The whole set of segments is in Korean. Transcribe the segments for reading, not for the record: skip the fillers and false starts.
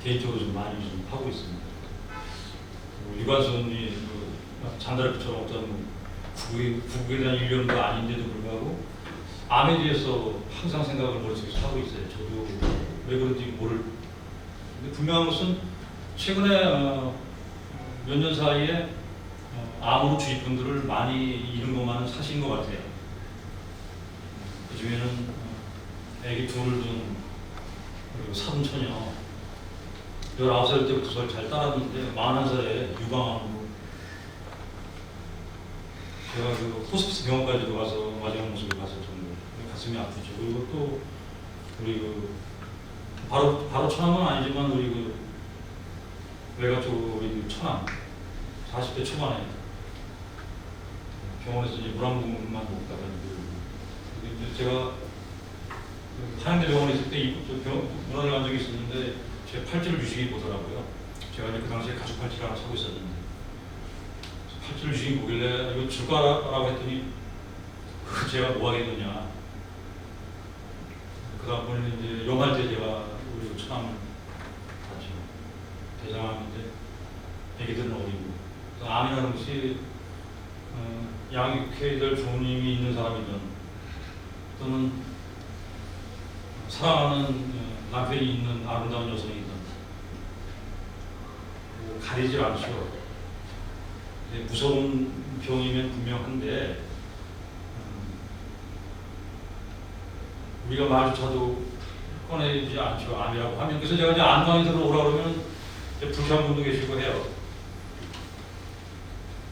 개인적으로 좀 많이 좀 하고 있습니다. 유관순이 장다리처럼 어떤 국국에 대한 일념도 아닌데도 불구하고 암에 대해서 항상 생각을 머릿속에서 하고 있어요. 저도 왜 그런지 근데 분명한 것은 최근에 몇 년 사이에 암으로 주위 분들을 많이 잃은 것만은 사실인 것 같아요. 그 중에는 아기 둘을 둔 사돈 처녀 19살 때부터 저를 잘 따랐는데 41살에 유방암으로 제가 그 호스피스 병원까지도 가서 마지막 모습을 봤을 정도로 가슴이 아프죠. 그리고 또 우리 바로 천암은 아니지만 우리 외가 쪽 우리 천암 40대 초반에 병원에서 이제 물 한 모금만 먹다가 이제 제가 한양대 병원에 있을 때 문안을 간 적이 있었는데 제 팔찌를 유심히 보더라고요. 제가 이제 그 당시에 가죽 팔찌를 하나 사고 있었는데 팔찌를 유심히 보길래 이거 줄까라고 했더니 제가 뭐 하겠느냐. 그 다음번에 이제 영할 때 제가 우리 천암을 봤죠. 대장암인데 애기들은 어리고 암이라는 것이 양육해야 될 부모님이 있는 사람이든 또는 사랑하는 남편이 있는 아름다운 여성이든 가리질 않죠. 무서운 병이면 분명한데 우리가 마주쳐도 꺼내지 않죠. 암이라고 하면. 그래서 제가 이제 안방에 들어오라 그러면 불쾌한 분도 계시고 해요.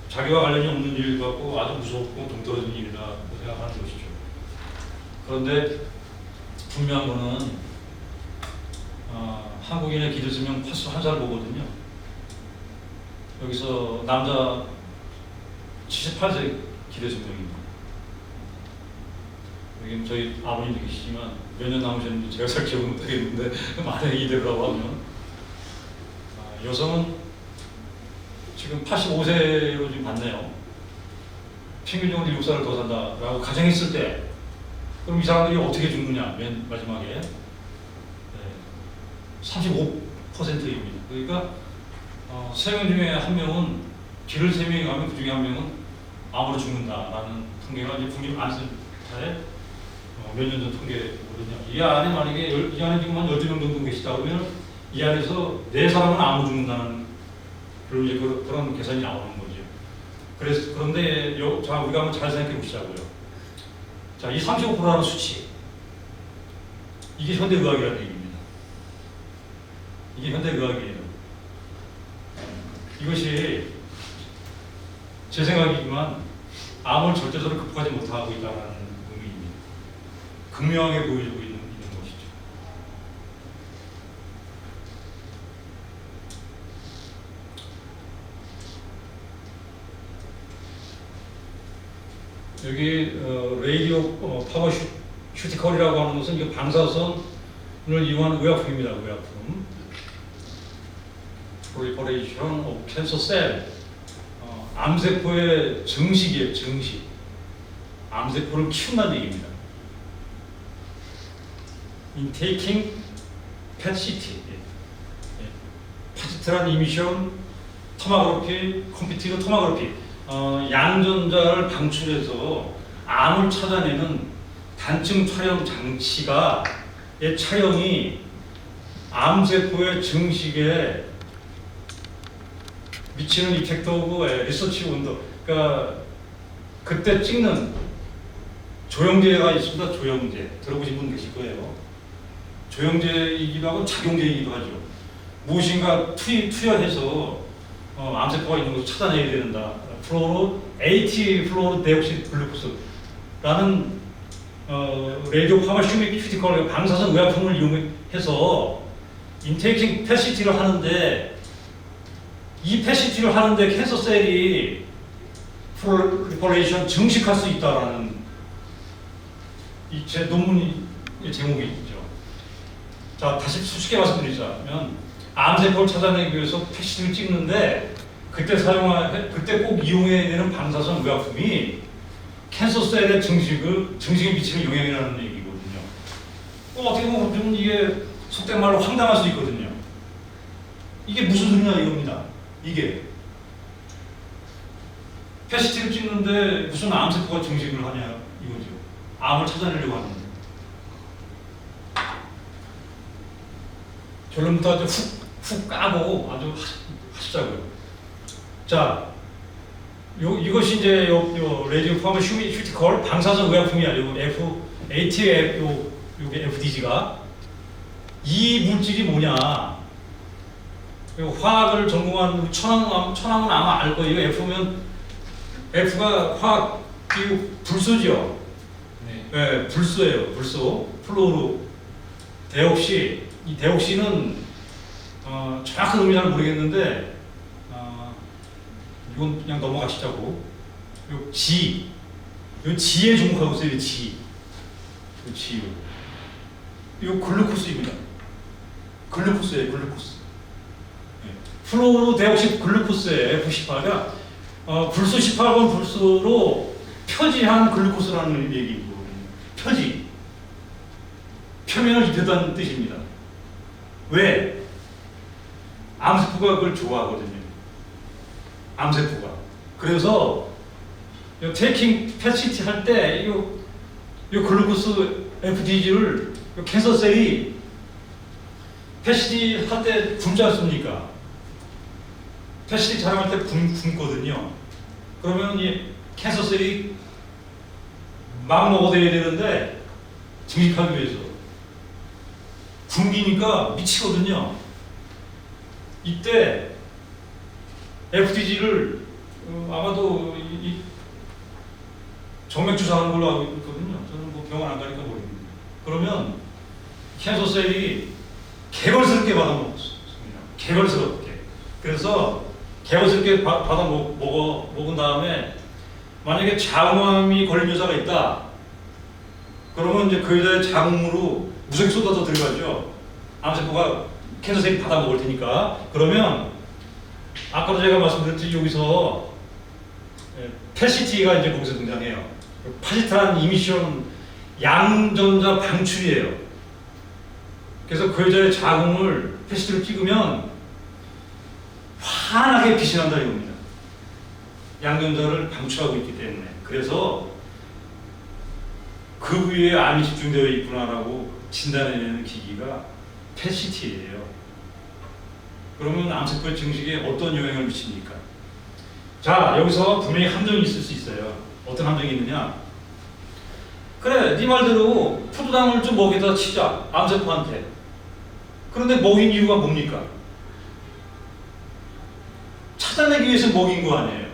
자기와 관련이 없는 일 같고 아주 무섭고 동떨어진 일이라고 생각하는 것이죠. 그런데 분명한 거는 한국인의 기대수명 81살 보거든요. 여기서 남자 78세 기대수명입니다. 여기 저희 아버님도 계시지만 몇 년 남으셨는지 제가 잘 기억은 못하겠는데 만약에 이대로라고 하면 여성은 지금 85세로 지금 봤네요. 평균적으로 7살을 더 산다라고 가정했을 때 그럼 이 사람들이 어떻게 죽느냐 맨 마지막에 35%입니다. 그러니까 3명 중에 1명은 길을 3명이 가면 그 중에 1명은 암으로 죽는다라는 통계가 이제 국립 안센터에 몇 년 전 통계거든요. 이 안에 만약에 이 안에 지금 한 12명 정도 계시다 그러면 이 안에서 4사람은 암으로 죽는다는 그런 계산이 나오는 거죠. 그런데 자, 우리가 한번 잘 생각해 보시자고요. 자, 이 35%라는 수치, 이게 현대의학이라는 얘기입니다. 이게 현대의학이에요. 이것이 제 생각이지만 암을 절대적으로 극복하지 못하고 있다는 의미입니다. 극명하게 보여주고 있는 것이죠. 여기 레이디오 파워슈티컬이라고 하는 것은 이 방사선을 이용한 의약품입니다. 의약품. 프리퍼레이션 오브 캔서 셀. 암세포의 증식이에요. 증식. 암세포를 키운다는 얘기입니다. In taking PET-CT, 파지트란 이미션 토마그래피, 컴퓨티브 토마그래피, 양전자를 방출해서 암을 찾아내는 단층 촬영 장치가 촬영이 암세포의 증식에 미치는 이펙트 오브 리서치 온도. 그러니까 그때 찍는 조영제가 있습니다. 조영제 들어보신 분 계실 거예요. 조영제이기도 하고 작용제이기도 하죠. 무엇인가 투여해서 암세포가 있는 것을 찾아내야 된다. AT 플로로 데옥시 글루코스라는 레디오 파마슈티컬 방사선 의약품을 이용해서 인테이킹 패시티를 하는데 이 패시티를 하는데 캔서 셀이 프롤리퍼레이션 증식할 수 있다라는 이 제 논문의 제목이 있죠. 자, 다시 쉽게 말씀드리자면 암세포를 찾아내기 위해서 패시티를 찍는데 그때 꼭 이용해야 되는 방사선 의약품이 캔서 셀의 증식에 미치는 영향이라는 얘기거든요. 어떻게 보면 이게 속된 말로 황당할 수 있거든요. 이게 무슨 소리냐 이겁니다. 이게 PET-CT를 찍는데 무슨 암세포가 증식을 하냐 이거죠. 암을 찾아내려고 하는데. 결론부터 아주 훅 까고 아주 하시자고요. 자, 이것이 이제 요 레디오 파마슈티컬 방사선 의약품이 아니고 ATF 요게 FDG가 이 물질이 뭐냐? 화학을 전공한 천황은 아마 알 거예요. F가 화학 불소죠. 네, 불소예요. 불소, 플로르, 데옥시. 이 데옥시는 정확한 의미 잘 모르겠는데 이건 그냥 넘어가시자고. 요 G에 주목하고 있어요. 요 글루코스입니다. 글루코스예요. 글루코스. 네. 플로르 데옥시 글루코스의 F18가 불소 18번 불소로 표지한 글루코스라는 얘기거든요. 표지. 표면을 입혔다는 뜻입니다. 왜? 암세포가 그걸 좋아하거든요. 암세포가. 그래서 테이킹 PET-CT 할 때 이 글루코스 FDG를 캔서셀이 PET-CT 할 때 굶지 않습니까? PET-CT 촬영할 때 굶거든요. 그러면 이 캔서셀이 막 먹어대야 되는데 증식하기 위해서 굶기니까 미치거든요. 이때 FDG를 아마도 정맥 주사하는 걸로 알고 있거든요. 저는 뭐 병원 안 가니까 모르겠는데. 그러면 캔서셀이 개걸스럽게 받아먹었습니다. 개걸스럽게. 그래서 개걸스럽게 받아 먹은 다음에 만약에 자궁암이 걸린 여자가 있다. 그러면 이제 그 여자의 자궁으로 무섭게 쏟아져 들어가죠. 암세포가 캔서셀이 받아 먹을 테니까. 그러면 아까도 제가 말씀드렸듯이 여기서 PET-CT가 이제 거기서 등장해요. 파지트란 이미션 양전자 방출이에요. 그래서 그 여자의 자궁을 PET-CT로 찍으면 환하게 빛이 난다 이겁니다. 양전자를 방출하고 있기 때문에. 그래서 그 부위에 암이 집중되어 있구나라고 진단해내는 기기가 PET-CT예요. 그러면 암세포의 증식에 어떤 영향을 미칩니까? 자, 여기서 분명히 함정이 있을 수 있어요. 어떤 함정이 있느냐? 그래, 네 말대로 포도당을 좀 먹이다 치자, 암세포한테. 그런데 먹인 이유가 뭡니까? 찾아내기 위해서 먹인 거 아니에요.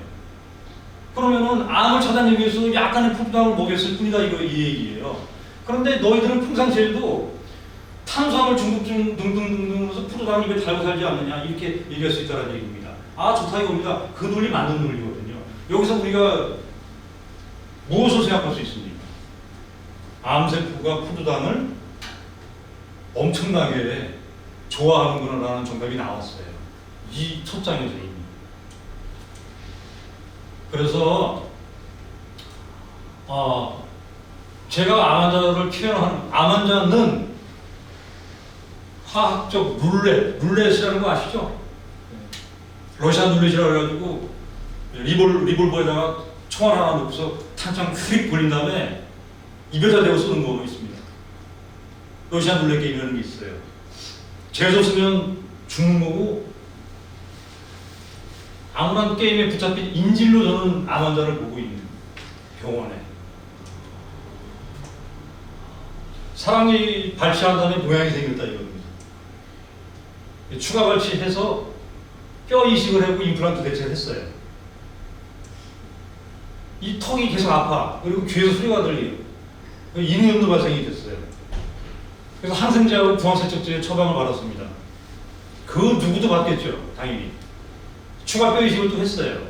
그러면은 암을 찾아내기 위해서 약간의 포도당을 먹였을 뿐이다 이 얘기예요. 그런데 너희들은 평상시에도 탄수화물 중독증 등등등등 해서 포도당 입에 달고 살지 않느냐 이렇게 얘기할 수 있다는 얘기입니다. 아, 좋다 이겁니다. 그 논리 맞는 논리거든요. 여기서 우리가 무엇을 생각할 수 있습니까? 암세포가 포도당을 엄청나게 좋아하는구나라는 정답이 나왔어요. 이 첫 장에서 이미. 그래서 제가 암 환자를 표현하는 암 환자는 화학적 룰렛이라는 거 아시죠? 러시안 룰렛이라고 해가지고 리볼버에다가 총알 하나 넣고서 탄창 휙 돌린 다음에 입에다 대고 쏘는 거 있습니다. 러시안 룰렛 게임이라는 게 있어요. 재수 쓰면 죽는 거고 아무런 게임에 붙잡힌 인질로 저는 암 환자를 보고 있는 병원에 사람이 발치한 다음에 모양이 생겼다 이겁니다. 추가 발치해서 뼈 이식을 하고 임플란트 대체를 했어요. 이 턱이 계속 아파. 그리고 귀에서 소리가 들려요. 인후염도 발생이 됐어요. 그래서 항생제하고 부항세척제의 처방을 받았습니다. 그 누구도 받겠죠, 당연히. 추가 뼈 이식을 또 했어요.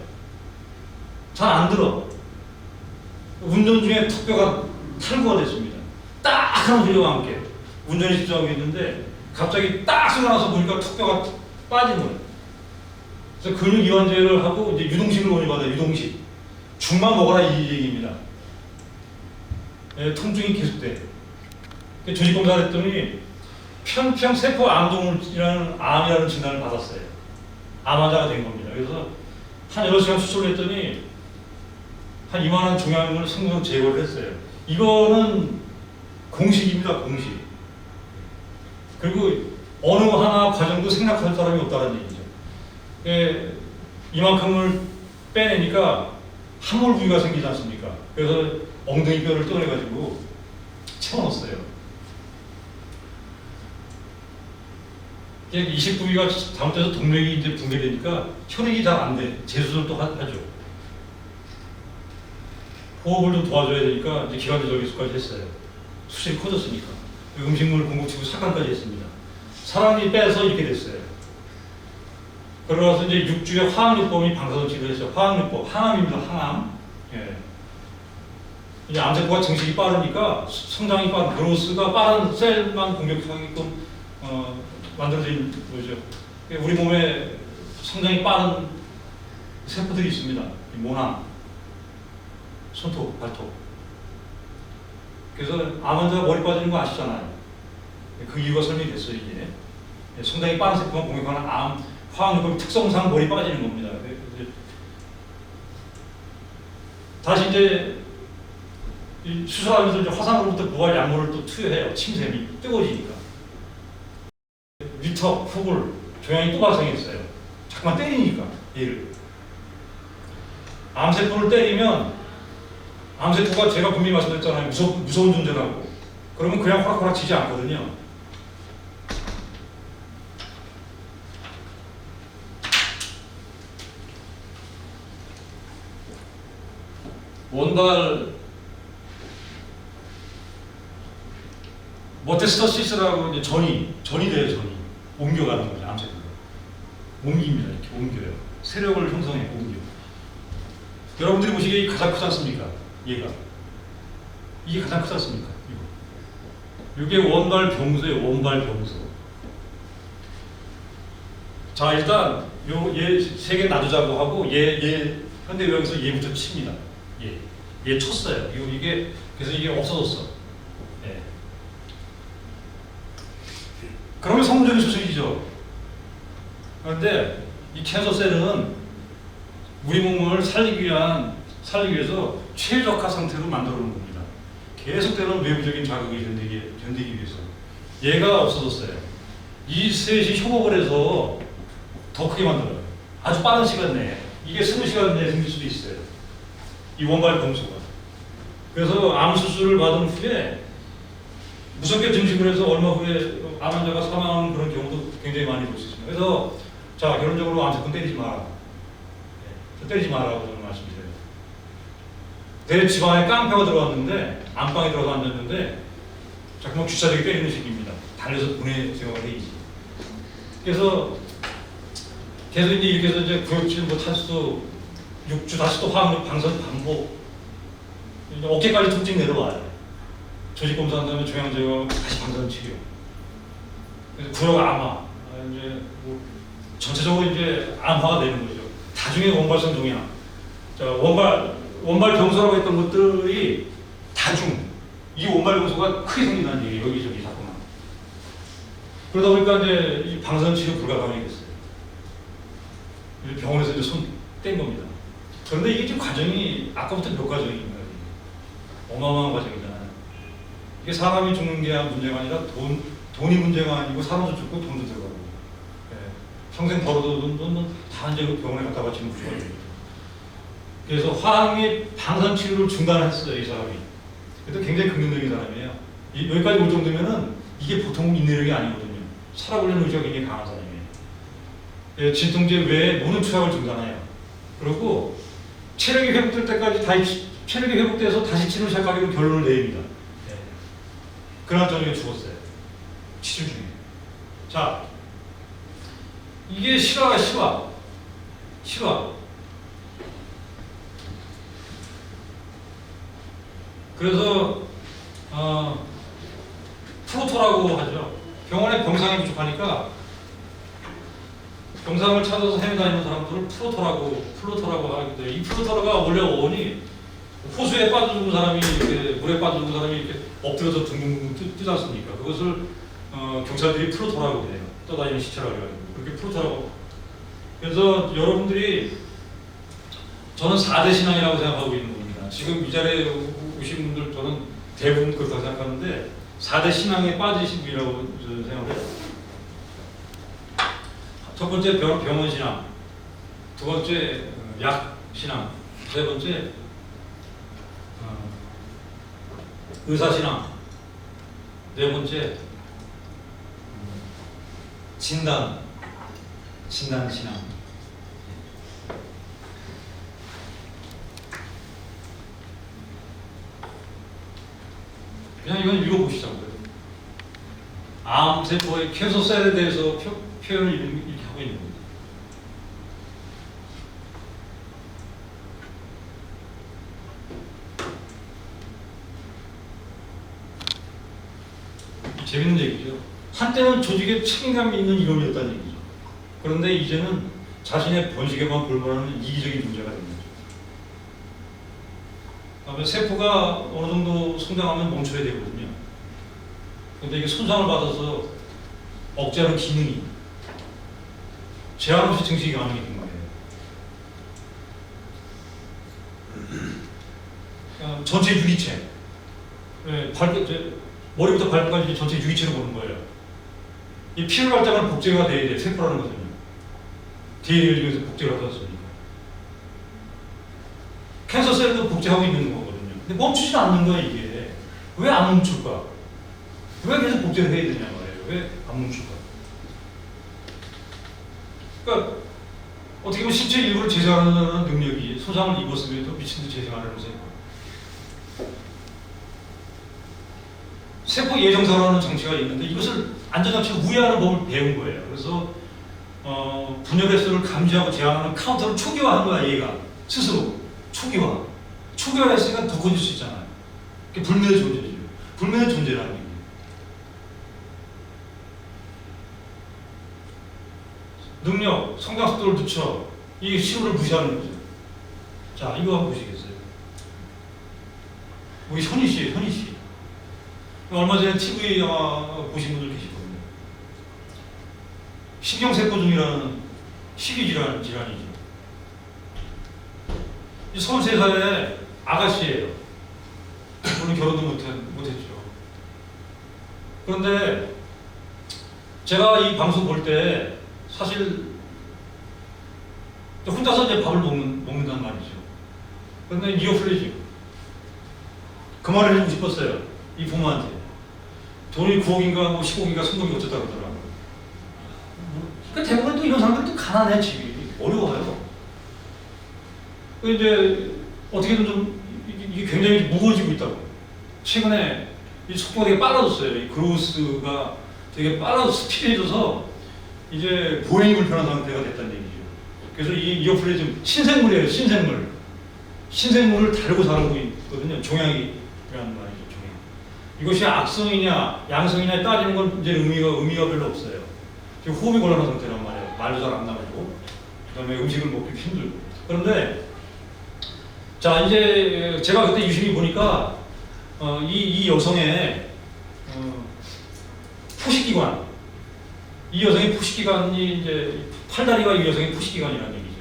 잘 안 들어. 운전 중에 턱뼈가 탈구가 됐습니다. 딱 하는 소리와 함께 운전에 집중하고 있는데 갑자기 딱 소리가 나서 보니까 턱뼈가 빠진 거예요. 그래서 근육 이완제를 하고 이제 유동식을 원해받아요. 유동식. 죽만 먹어라 이 얘기입니다. 통증이 계속돼. 조직 검사를 했더니 편평세포 암종이라는 암이라는 진단을 받았어요. 암 환자가 된 겁니다. 그래서 한 여러 시간 수술을 했더니 한 이만한 종양을 생명 제거를 했어요. 이거는 공식입니다, 공식. 그리고 어느 하나 과정도 생각할 사람이 없다는 얘기죠. 예, 이만큼을 빼내니까 함몰 부위가 생기지 않습니까? 그래서 엉덩이 뼈를 떠내가지고 채워넣었어요. 이식 부위가 잘못돼서 동맥이 이제 붕괴되니까 혈액이 잘 안 돼. 재수술을 또 하죠. 호흡을 좀 도와줘야 되니까 이제 기관지 저기수까지 했어요. 수술이 커졌으니까. 음식물 공급치고 삭관까지 했습니다. 사람이 빼서 이렇게 됐어요. 그러고서 이제 6주에 화학요법이 방사선 치료했어요. 화학요법, 항암입니다. 항암. 예. 이제 암세포가 증식이 빠르니까 성장이 빠른 그로스가 빠른 셀만 공격하게끔 만들어진 거죠. 우리 몸에 성장이 빠른 세포들이 있습니다. 모낭, 손톱, 발톱. 그래서 암 환자가 머리 빠지는 거 아시잖아요. 그 이유가 설명이 됐어요. 이게 성장이 빠른 세포만 공격하는 암 화학요법 특성상 머리 빠지는 겁니다. 다시 이제 수술하면서 이제 화상으로부터 부활 약물을 또 투여해요. 침샘이 뜨거워지니까. 위턱, 후굴, 종양이 또 발생했어요. 자꾸만 때리니까 얘를. 암세포를 때리면 암세포가 제가 분명히 말씀드렸잖아요. 무서운 존재라고. 그러면 그냥 호락호락 지지 않거든요. 원발 모테스토시스라고 이제 전이 돼요. 전이 옮겨가는 거죠. 암세포가 옮깁니다. 이렇게 옮겨요. 세력을 형성해 옮겨. 여러분들이 보시기에 가장 크지 않습니까? 얘가 이게 가장 크지 않습니까? 이게 원발 병소예요. 원발 병소. 자, 일단 얘 세 개 놔두자고 하고 얘 현대의학에서 얘부터 칩니다. 얘 쳤어요. 이게 그래서 이게 없어졌어. 예. 그러면 성공적인 수술이죠. 그런데 이 캔서 셀은 우리 몸을 살리기 위해서 최적화 상태로 만들어 놓은 겁니다. 계속되는 외부적인 자극을 견디기 위해서. 얘가 없어졌어요. 이 셋이 협업을 해서 더 크게 만들어요. 아주 빠른 시간 내에. 이게 20시간 내에 생길 수도 있어요. 이 원발 병소가. 그래서 암 수술을 받은 후에 무섭게 증식을 해서 얼마 후에 암 환자가 사망하는 그런 경우도 굉장히 많이 볼 수 있습니다. 그래서 자, 결론적으로 암세포 때리지 마라. 때리지 마라고 저는 말씀드려요. 내 집안에 깡패가 들어왔는데 안방에 들어서 앉았는데 자꾸만 귀찮게 때리는 식입니다. 달려서 보내세요가 돼 있지. 그래서 계속 이제 이렇게 해서 이제 구역질 뭐 탈수 6주 다시 또 화학력 방사선 반복. 이제 어깨까지 통증 내려와요. 조직 검사한 다음에 종양 제거 다시 방사선 치료. 그래서 구역 암화. 이제 뭐 전체적으로 이제 암화가 되는 거죠. 다중의 원발성 종양. 자, 원발 병소라고 했던 것들이 다중. 이 원발 병소가 크게 생긴다는 얘기예요. 여기저기 자꾸만. 그러다 보니까 이제 이 방사선 치료 불가능하게 됐어요. 병원에서 이제 손 뗀 겁니다. 그런데 이게 지금 과정이 아까부터 몇 과정입니다. 어마어마한 과정이잖아요. 이게 사람이 죽는 게 문제가 아니라 돈이 문제가 아니고 사람도 죽고 돈도 들어가고. 평생 벌어도 돈은 다 이제 병원에 갖다 바치는 구조가 됩니다. 그래서 화학의 방사선 치료를 중단했어요, 이 사람이. 그래도 굉장히 긍정적인 사람이에요. 여기까지 올 정도면은 이게 보통 인내력이 아니거든요. 살아보려는 의지가 굉장히 강한 사람이에요. 진통제 외에 모든 투약을 중단해요. 그리고 체력이 회복될 때까지 체력이 회복돼서 다시 치료를 시작하기로 결론을 내립니다. 그날 저녁에 죽었어요. 치료 중에. 자, 이게 실화가 실화. 그래서 프로토라고 하죠. 병원에 병상이 부족하니까 병상을 찾아서 헤매다니는 사람들을 플로터라고 하기 때문에 이 플로터가 원래 어원이 호수에 빠져 죽은 사람이 이렇게 물에 빠져 죽은 사람이 이렇게 엎드려서 둥둥둥 뜨지 않습니까? 그것을 경찰들이 플로터라고 해요. 떠다니는 시체라고 해요. 그렇게 플로터라고 그래서 여러분들이 저는 4대 신앙이라고 생각하고 있는 겁니다. 지금 이 자리에 오신 분들 저는 대부분 그렇다고 생각하는데 4대 신앙에 빠지신 분이라고 저는 생각을 해요. 첫 번째 병원 신앙, 두 번째 약 신앙, 세 번째 의사 신앙, 네 번째 진단 신앙. 그냥 이건 읽어보시자고요. 암세포의 캔서셀에 대해서 표현을 이렇게 하고 있는 겁니다. 재밌는 얘기죠. 한때는 조직에 책임감이 있는 이론이었다는 얘기죠. 그런데 이제는 자신의 번식에만 불만하는 이기적인 문제가 됩니다. 세포가 어느 정도 성장하면 멈춰야 되거든요. 근데 이게 손상을 받아서 억제하는 기능이 제한 없이 증식이 가능해진 거예요. 전체 유기체, 머리부터 발끝까지 전체 유기체로 보는 거예요. 이 피를 발작하는 복제가 돼야 돼요. 세포라는 것은요. DNA를 위해서 복제를 하지 않습니까? 캔서 셀도 복제하고 있는 거거든요. 근데 멈추지 않는 거야, 이게. 왜 안 멈출까? 왜 계속 복제를 해야 되냐 말이에요. 왜 안 멈출까? 그러니까 어떻게 보면 신체 일부를 재생하는 능력이 손상을 입었음에도 미친 듯이 재생하는 거죠. 세포 예정사라는 장치가 있는데 이것을 안전장치를 우회하는 법을 배운 거예요. 그래서 분열 횟수를 감지하고 제한하는 카운터를 초기화한 거야, 얘가 스스로. 초기화했으니까 더 커질 수 있잖아요. 그게 불면의 존재죠. 불면의 존재라는 얘기예요. 능력, 성장 속도를 늦춰. 이게 신호를 무시하는 거죠. 자, 이거 한번 보시겠어요? 우리 현희 씨. 얼마 전에 TV 영화 보신 분들 계실 겁니다. 신경세포증이라는 식이질환이죠. 33살의 아가씨예요. 물론 결혼도 못했죠. 그런데 제가 이 방송 볼 때 사실 혼자서 이제 밥을 먹는단 말이죠. 그런데 이어플레이죠. 그 말을 해주고 싶었어요. 이 부모한테. 돈이 9억인가 뭐 10억인가 3억이 어쩌다 그러더라고요. 그러니까 대부분 또 이런 사람들은 또 가난해, 집이. 어려워요. 이제 어떻게든 좀 이게 굉장히 무거워지고 있다고. 최근에 이 속도가 되게 빨라졌어요. 이 그로스가 되게 빨라져서 스피드해져서 이제 보행이 불편한 상태가 됐다는 얘기죠. 그래서 이 이어플레이즘 신생물이에요. 신생물을 다루고 자라고 있거든요. 종양이라는 말이죠. 종양. 이것이 악성이냐 양성이냐에 따지는 건 이제 의미가 별로 없어요. 지금 호흡이 곤란한 상태란 말이에요. 말도 잘 안 나가고 그다음에 음식을 먹기 힘들고. 그런데 자, 이제 제가 그때 유심히 보니까 이 여성의 포식기관, 이 여성의 포식기관이 이제 팔다리가 이 여성의 포식기관이라는 얘기죠.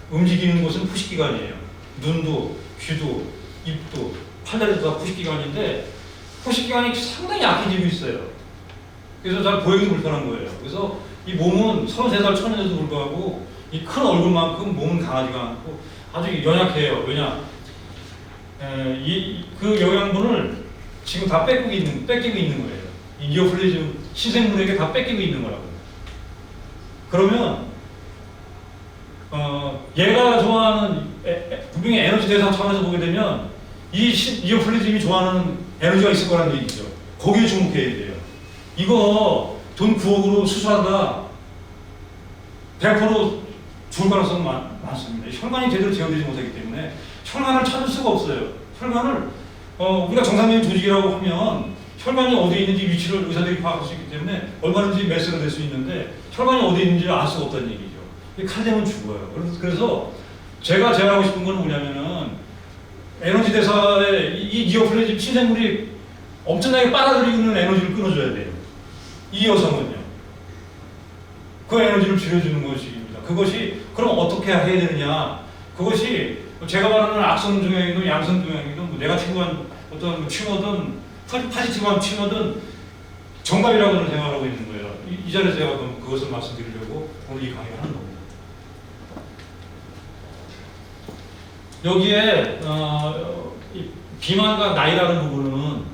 움직이는 곳은 포식기관이에요. 눈도, 귀도, 입도, 팔다리도 다 포식기관인데 포식기관이 상당히 약해지고 있어요. 그래서 잘 보이기 불편한 거예요. 그래서 이 몸은 33살 처녀에도 불구하고 이 큰 얼굴만큼 몸은 강하지가 않고 아주 연약해요. 왜냐? 그 영양분을 지금 다 뺏기고 있는 거예요. 이 이어플레이즘 신생물에게 다 뺏기고 있는 거라고요. 그러면 얘가 좋아하는 분명히 에너지 대사 차원에서 보게 되면 이 이어플레이즘이 좋아하는 에너지가 있을 거라는 얘기죠. 거기에 주목해야 돼요. 이거 돈 9억으로 수술한다. 100% 죽을 가능성은 많습니다. 혈관이 제대로 제어되지 못하기 때문에 혈관을 찾을 수가 없어요. 혈관을 우리가 정상적인 조직이라고 하면 혈관이 어디에 있는지 위치를 의사들이 파악할 수 있기 때문에 얼마든지 매스가 될 수 있는데 혈관이 어디에 있는지를 알 수가 없다는 얘기죠. 칼되면 죽어요. 그래서 제가 제안하고 싶은 건 뭐냐면은 에너지 대사에 이 이어플레이즘 신생물이 엄청나게 빨아들이고 있는 에너지를 끊어줘야 돼요. 이 여성은요. 그 에너지를 줄여주는 것입니다. 그것이 그럼 어떻게 해야 되느냐? 그것이 제가 말하는 악성 종양이든 양성 종양이든 뭐 네가티브한 어떤 튜머든 포지티브한 튜머든 정답이라고 저는 생각하고 있는 거예요. 이 자리에서 제가 그것을 말씀드리려고 오늘 이 강의를 하는 겁니다. 여기에 이 비만과 나이라는 부분은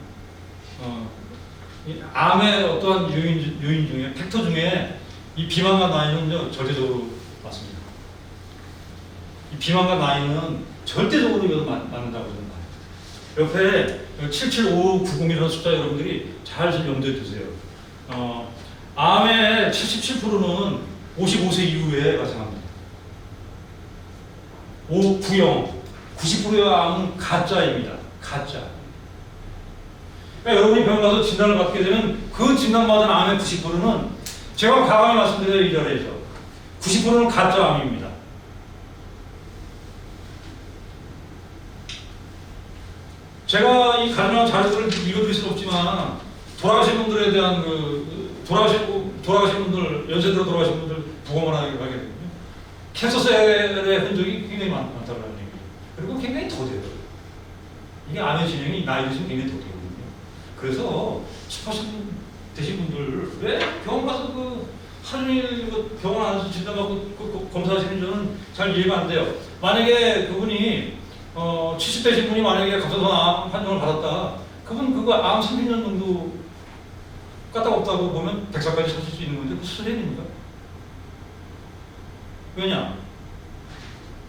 이 암의 어떠한 요인 중에 팩터 중에 이 비만과 나이는 절대적으로 맞습니다. 이 비만과 나이는 절대적으로 이거 맞는다고 저는 봐요. 옆에 77590이라는 숫자 여러분들이 잘 염두에 두세요. 암의 77%는 55세 이후에 발생합니다. 구형 90%의 암은 가짜입니다. 가짜. 그러니까 여러분이 병원 가서 진단을 받게 되면 그 진단받은 암의 90%는 제가 과감히 말씀드려요. 이 자리에서 90%는 가짜 암입니다. 제가 이 가정한 자료들을 읽어드릴 수는 없지만 돌아가신 분들에 대한 돌아가신 분들, 연세대로 돌아가신 분들 부검을 하게 되거든요. 캔서셀의 흔적이 굉장히 많다고 하는 얘기예요. 그리고 굉장히 더뎌요. 이게 암의 진행이 나이 드시면 굉장히 더디거든요. 그래서 습하신 되신 분들 왜 병원 가서 하루 종일 병원 안에서 진단받고 검사하시는 저는 잘 이해가 안 돼요. 만약에 그분이 70대신 분이 만약에 갑자기 암 판정을 받았다. 그분 그거 암 30년 정도 까딱 없다고 보면 100살까지 사실 수 있는 건데 그 수술해야 됩니까? 왜냐?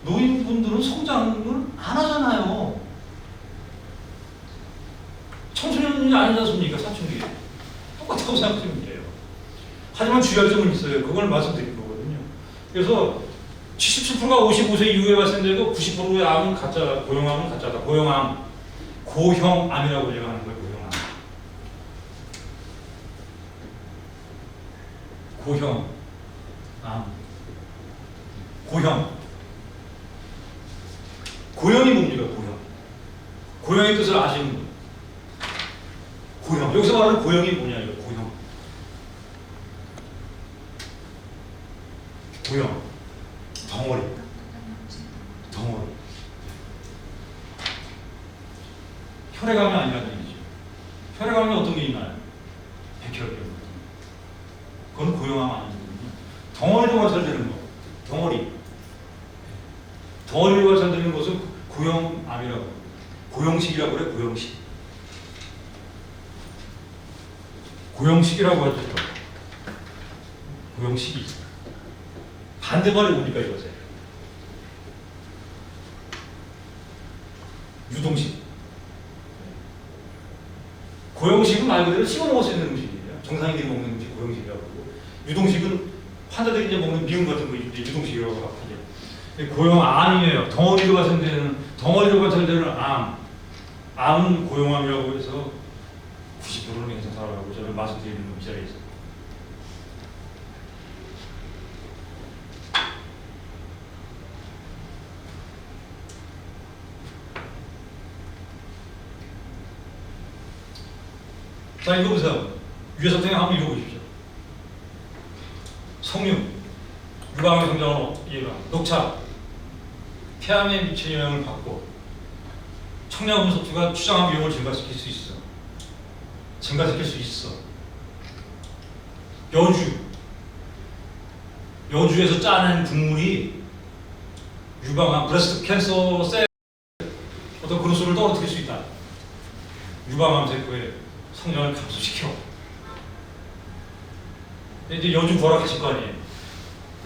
노인분들은 성장을 안 하잖아요. 청소년이 아니지 않습니까? 사춘기. 똑같다고 생각하시면 돼요. 하지만 주의할 점은 있어요. 그걸 말씀드린 거거든요. 그래서 77%가 55세 이후에 발생되고 90%의 암은 가짜, 고형암은 가짜다. 고형암, 고형암이라고 제가 하는 거예요. 고형암. 고형. 고형이 뭡니까? 고형. 고형의 뜻을 아시는 분. 고형. 여기서 말하는 고형이 뭐냐? 이거 고형. 고형. 덩어리. 덩어리. 혈액암이 아니라는 얘기죠. 혈액암이 어떤 게 있나요? 백혈병. 그건 고형암 아니거든요. 덩어리로 관찰되는 거. 덩어리. 덩어리로 관찰되는 것은 고형암이라고. 고형식이라고 그래, 고형식. 고형식이라고 하죠. 고형식이. 반대말이 뭡니까, 이것에? 유동식. 고형식은 말 그대로 씹어 먹을 수 있는 음식이에요. 정상인들이 먹는 음식 고형식이라고 하고, 유동식은 환자들이 이제 먹는 미음 같은 거 이제 유동식이라고 하죠. 고형암이에요. 덩어리로 관찰되는 암. 암은 고형암이라고 해서 90%는 괜찮다라고 저는 말씀드리는 이 자리에서. 자, 읽어보세요. 유해사탕에 한번 읽어보십시오. 석류, 유방암의 성장을 예방, 녹차, 폐암에 미치는 영향을 받고 청량금속주가 추장암 위험을 증가시킬 수 있어. 증가시킬 수 있어. 여주에서 짜낸 국물이 유방암, 브레스트 캔서 셀 어떤 그런 수를 떨어뜨릴 수 있다. 유방암 세포의 성장을 감소시켜. 이제 여주 구하러 가실 거 아니에요.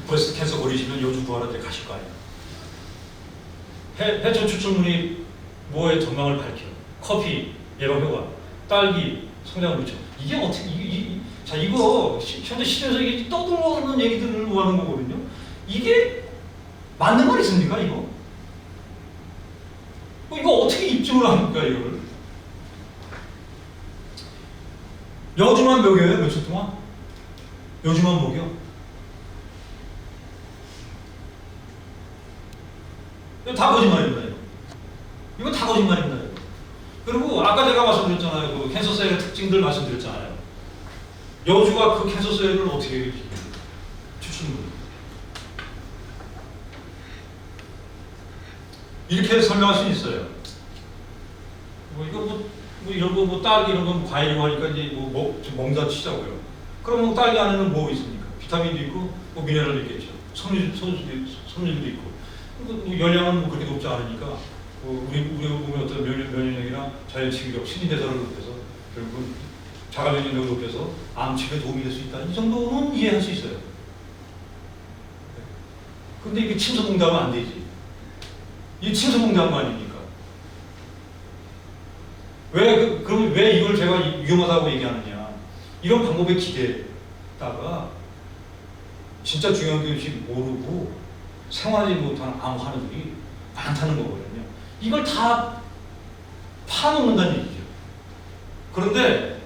브레스트 캔서 걸리시면 여주 구하러 이제 가실 거 아니에요. 해초 추출물이 뭐의 전망을 밝혀. 커피 예방 효과, 딸기 성장 그렇죠. 이게 어떻게 자 이거 현재 시대에서 이게 떠들어오는 얘기들을 하는 거거든요. 이게 맞는 말 있습니까 이거? 이거 어떻게 입증을 합니까 이거를? 여주만 먹여요 며칠 동안? 여주만 먹여? 이거 다 거짓말입니다. 이거 다 거짓말입니다. 그리고 아까 제가 말씀드렸잖아요. 그 캔서셀의 특징들 말씀드렸잖아요. 여주가 그 캔서셀을 어떻게 추출물? 이렇게 설명할 수 있어요. 이거 이런 거 딸기 이런 건 과일이고 하니까 이제 좀 멍다 치자고요. 그러면 딸기 안에는 뭐 있습니까? 비타민도 있고 미네랄도 있겠죠. 섬유도 있고. 열량은 그렇게 높지 않으니까 우리 몸의 어떤 면역력이나 자연치유력, 신진대사를 높여서 결국은 자가 면역력을 높여서 암치료에 도움이 될 수 있다. 이 정도는 이해할 수 있어요. 근데 이게 침소봉대하면 안 되지. 이게 침소봉대한 거 아닙니까? 그럼 왜 이걸 제가 위험하다고 얘기하느냐. 이런 방법에 기대다가 진짜 중요한 것이 모르고 생활하지 못하는 암 환우들이 많다는 거거든요. 이걸 다 파놓는다는 얘기죠. 그런데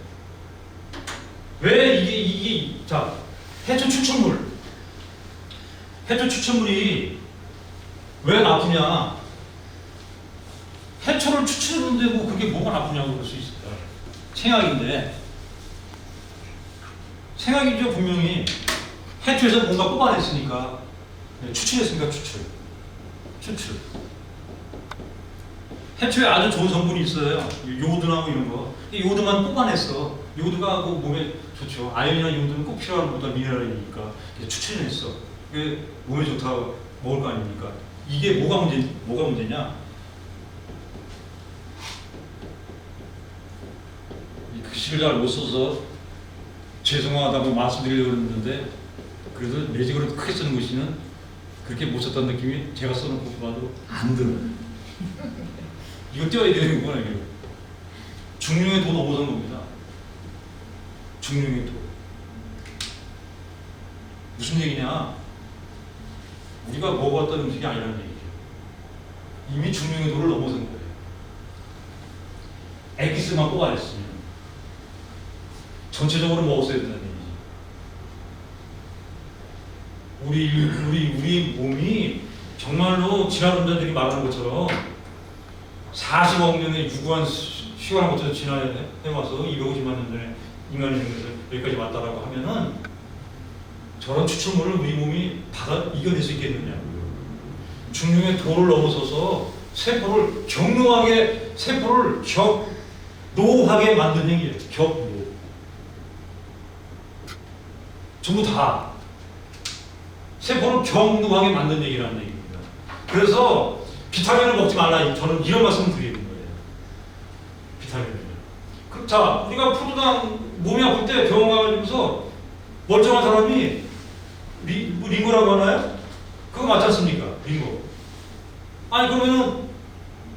왜 자, 해초 추출물이 왜 나쁘냐? 해초를 추출했는데 뭐 그게 뭐가 나쁘냐고 그럴 수 있어요. 생약이죠. 분명히 해초에서 뭔가 뽑아냈으니까 추출했으니까 추출. 해초에 아주 좋은 성분이 있어요. 요오드나 이런 거. 요오드만 뽑아냈어. 요오드가 몸에 좋죠. 아연이나 요오드는 꼭 필요한 보다 미네랄이니까 추출해냈어. 그게 몸에 좋다고 먹을 거 아닙니까? 이게 뭐가 문제냐? 이 글씨를 잘 못 써서 죄송하다고 말씀드리려고 했는데 그래도 매직으로 크게 쓰는 글씨는 그렇게 못 썼다는 느낌이 제가 써놓고 봐도 안 들어요. 이거 떼어야 되는 거구나. 이거 중용의 도 넘어선 겁니다. 중용의 도. 무슨 얘기냐? 우리가 먹어봤던 음식이 아니라는 얘기죠. 이미 중용의 도를 넘어선 거예요. 에기스만 뽑아냈으면 전체적으로 먹었어야 된다는 얘기죠. 우리 몸이 정말로 진화론자들이 말하는 것처럼 40억 년의 유구한 시간을 거쳐서 지나해와서 250만 년 전에 인간이 생겨서 여기까지 왔다라고 하면은 저런 추출물을 우리 몸이 이겨낼 수 있겠느냐. 중용의 도를 넘어서서 세포를 격노하게 만든 행위예요. 격노. 전부 다 세포를 격노하게 만든 얘기라는 얘기입니다. 그래서 비타민을 먹지 말라. 저는 이런 말씀을 드리는 거예요. 비타민을. 자, 우리가 포도당 몸이 아플 때 병원 가가지고서 멀쩡한 사람이 링거라고 하나요? 그거 맞지 않습니까? 링거. 아니 그러면은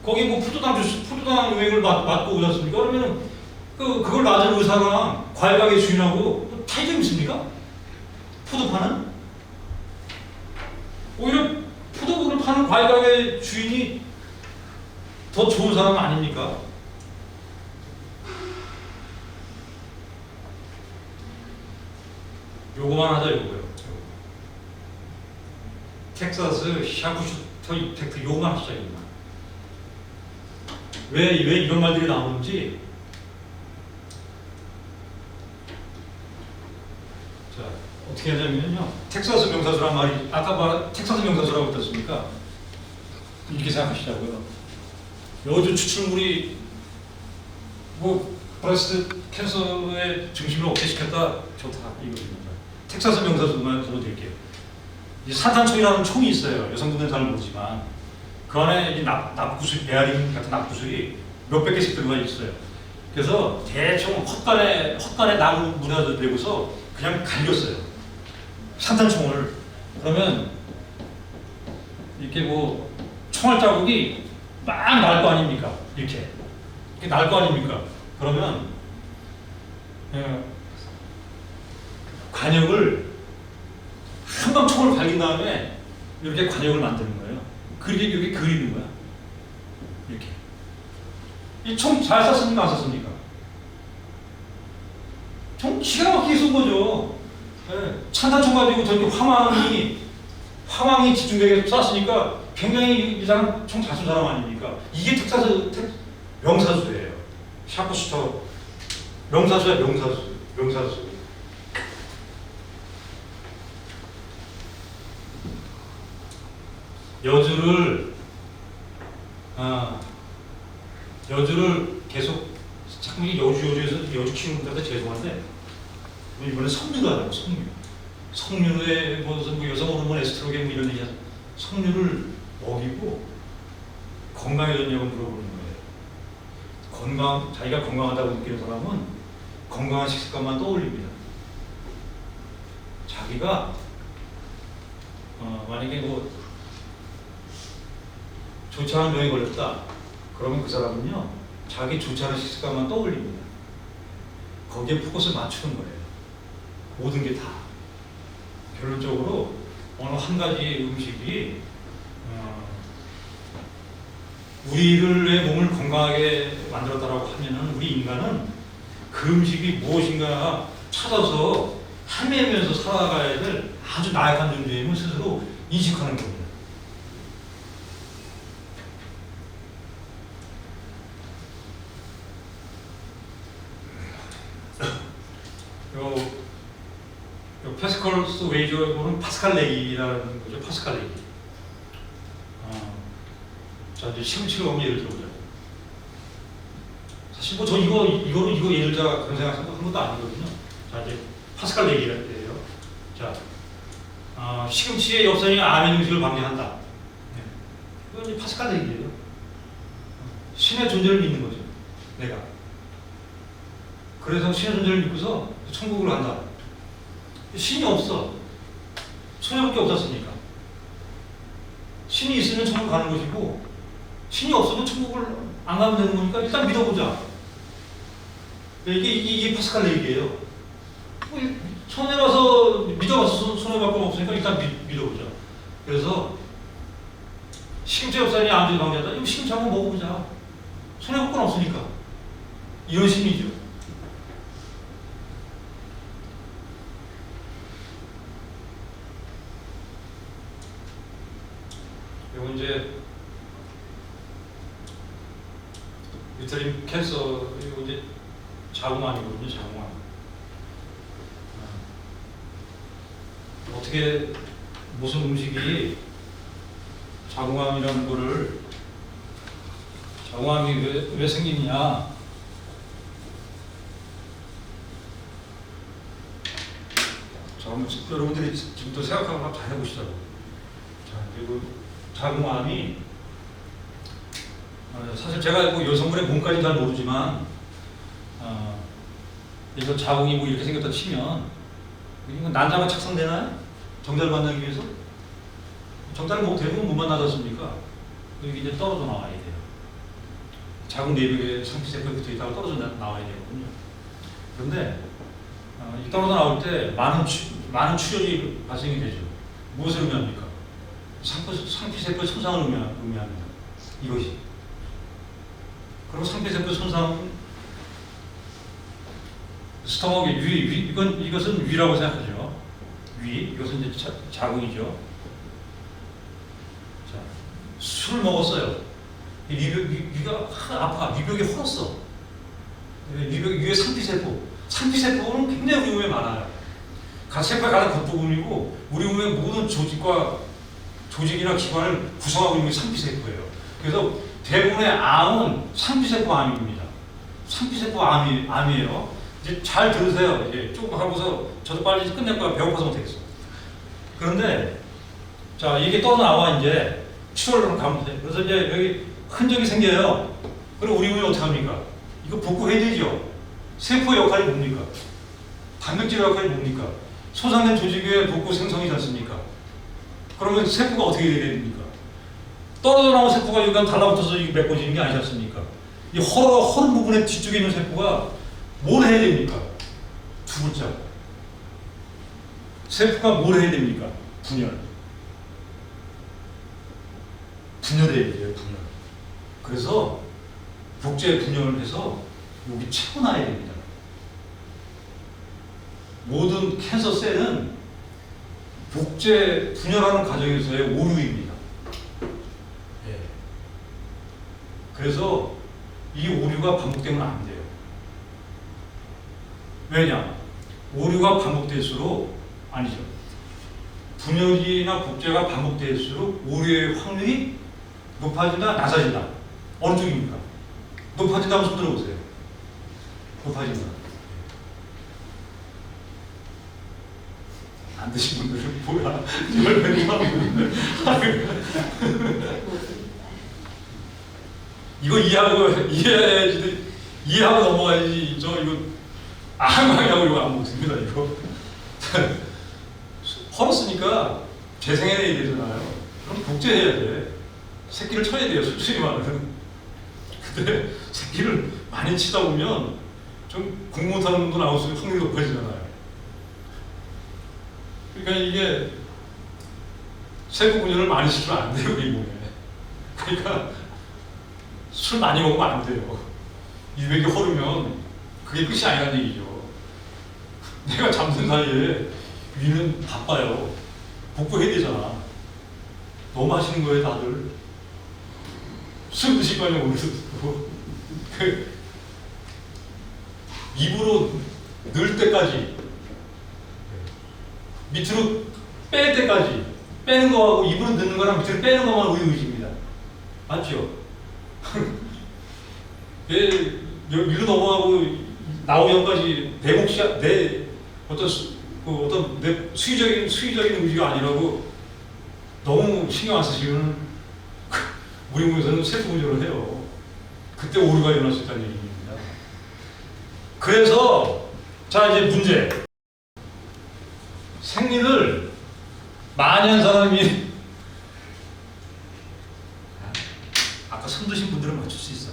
거기 뭐 포도당 유행을 맞고 오지 않습니까? 그러면은 그걸 맞은 의사랑 과일가게 주인하고 차이점이 있습니까? 포도 파는? 오히려 포도를 파는 과일가게 주인이 더 좋은 사람 아닙니까? 요거만 하자. 요거요. 텍사스 샤브슈터 이펙트 요거만 하자. 왜 이런 말들이 나오는지. 자, 어떻게 하자면요. 텍사스 명사수란 말이 아까 말한 텍사스 명사수라고 했었습니까? 이렇게 생각하시자고요. 여주 추출물이 브레스트 캔서의 중심을 억제시켰다. 좋다. 이거입니다. 텍사스 명사수만 들어드릴게요. 산탄총이라는 총이 있어요. 여성분들은 잘 모르지만 그 안에 납구술, 베아린 같은 납구술이 몇백 개씩 들어가 있어요. 그래서 대충 헛간에 나무 문화도 되고서 그냥 갈렸어요. 산탄총을. 그러면 이렇게 총알 자국이 막 날 거 아닙니까? 이렇게 날 거 아닙니까? 그러면 관역을 한 방 총을 갈긴 다음에 이렇게 관역을 만드는 거예요. 그렇게 이렇게 그리는 거야. 이렇게. 이 총 잘 쐈습니까? 안 쐈습니까? 총 기가 막히게 쏜 거죠. 네. 산탄총 가지고 저렇게 화망이 집중되게 쐈으니까 굉장히 이 사람 총 잘 쏜 사람 아닙니까? 이게 텍사스 명사수예요. 샤프슈터 명사수야. 명사수. 여주를 여주를 계속 자꾸 여주에서 여주 키우는 분들한테 죄송한데 이번에 석류를 하라고 석류에 무슨 뭐 여성 호르몬 에스트로겐 뭐 이런 얘기 석류를 먹이고 건강해졌냐고 물어보는 거예요. 자기가 건강하다고 느끼는 사람은 건강한 식습관만 떠올립니다. 자기가 만약에 뭐 좋지 않은 병에 걸렸다 그러면 그 사람은요 자기 좋지 않은 식습관만 떠올립니다. 거기에 포커스를 맞추는 거예요. 모든 게 다 결론적으로 어느 한 가지 음식이 우리를 내 몸을 건강하게 만들었다라고 하면은 우리 인간은 그 음식이 무엇인가 찾아서 헤매면서 살아가야 될 아주 나약한 존재임을 스스로 인식하는 겁니다. 요 패스컬스 웨이저는 파스칼 레기라는 거죠. 파스칼 레기. 자, 이제 시금치를 먹으면 예를 들어보자. 사실 뭐 저 이거 예를 들자 그런 생각 한 것도 아니거든요. 자, 이제 파스칼 레기예요. 자, 시금치의 엽산이 암의 증식을 방지한다. 네. 이건 이제 파스칼 레기예요. 신의 존재를 믿는 거죠. 내가. 그래서 신의 존재를 믿고서 천국을 간다. 신이 없어. 소녀밖에 없었으니까. 신이 있으면 천국 가는 것이고 신이 없으면 천국을 안 가면 되는 거니까 일단 믿어보자. 이게 파스칼 얘기예요. 손해봐서 믿어봐서 손해볼 건 없으니까 일단 믿어보자. 그래서 시금치 엽산이 암 방지하다. 이거 시금치 한번 먹어보자. 손해볼 건 없으니까. 이런 심리죠. 이거 이제 유테린 캔서 이거 이제 자궁암이거든요. 자궁암. 어떻게 무슨 음식이 자궁암이라는 거를 자궁암이 왜 생기느냐? 자, 한번 여러분들이 지금부터 생각하고 한번 잘 해보시자고. 자, 그리고 자궁암이 사실 제가 뭐 여성분의 몸까지 잘 모르지만 이거 자궁이 뭐 이렇게 생겼다 치면 이거 난자가 착상되나요? 정자를 만나기 위해서? 정자를 뭐 대부분 못 만나지 않습니까? 여기 이제 떨어져 나와야 돼요. 자궁 내벽에 상피세포에 붙어 있다가 떨어져 나와야 되거든요. 그런데 이 떨어져 나올 때 많은 출혈이 발생이 되죠. 무엇을 의미합니까? 상피세포의 손상을 의미합니다. 이것이. 그리고 상피세포 손상, 스토막의 이것은 위라고 생각하죠. 이것은 이제 자궁이죠. 자, 술 먹었어요. 위가 아파. 위벽이 헐었어. 위에 상피세포는 굉장히 우리 몸에 많아요. 세포의 가장 겉부분이고 우리 몸의 모든 조직이나 기관을 구성하고 있는 게 상피세포예요. 그래서 대부분의 암은 상피세포 암입니다. 상피세포 암이에요. 이제 잘 들으세요. 이제 조금 하고서 저도 빨리 끝낼 거야. 배고파서 못하겠어. 그런데 자 이게 떠나와 이제 출혈로 가면 돼. 그래서 이제 여기 흔적이 생겨요. 그럼 우리 몸이 어떻게 합니까? 이거 복구해야 되죠. 세포의 역할이 뭡니까? 단백질의 역할이 뭡니까? 손상된 조직의 복구 생성이지 않습니까? 그러면 세포가 어떻게 돼야 됩니까? 떨어져 나온 세포가 여기 달라붙어서 메꿔지는 게 아니지 않습니까? 이 허른 부분의 뒤쪽에 있는 세포가 뭘 해야 됩니까? 두 글자. 세포가 뭘 해야 됩니까? 분열해야 돼요, 분열. 그래서 복제 분열을 해서 여기 채워놔야 됩니다. 모든 캔서 셀은 복제 분열하는 과정에서의 오류입니다. 예. 그래서 이 오류가 반복되면 안 돼요. 왜냐? 오류가 반복될수록 아니죠. 분열이나 복제가 반복될수록 오류의 확률이 높아진다, 낮아진다. 어느 쪽입니까? 높아진다고 손 들어보세요. 높아진다. 안 드신 분들은 뭐야? 이걸 왜 이거 이해하고 넘어가야지. 저 이거 아무하고 이거 안 먹습니다. 이거 헐었으니까 재생해내야 되잖아요. 그럼 복제해야 돼. 새끼를 쳐야 돼요. 솔직히 말하면. 근데 새끼를 많이 치다 보면 좀 공무원하는 분도 나올 수 있는 확률이 높아지잖아요. 그러니까 이게 세부 분열을 많이 시키면 안 돼요, 이 몸에. 그러니까 술 많이 먹으면 안 돼요. 유백이 흐르면 그게 끝이 아니라는 얘기죠. 내가 잠든 사이에 위는 바빠요. 복구해야 되잖아. 너무 하시는 거예요, 다들. 술 드실 거 아니야, 오늘도. 입으로 넣을 때까지, 밑으로 뺄 때까지, 빼는 거하고 입으로 넣는 거랑 밑으로 빼는 것만 의의입니다. 맞죠? 위로 넘어가고 나오기까지 내 몫이, 내 어떤 내 수의적인 의지가 아니라고 너무 신경 안 쓰시면 우리 몸에서는 세포 분열을 해요. 그때 오류가 일어날 수 있다는 얘기입니다. 그래서 자 이제 문제. 생리를 많이 한 사람이 아까 손 드신 분들은 맞출 수 있어.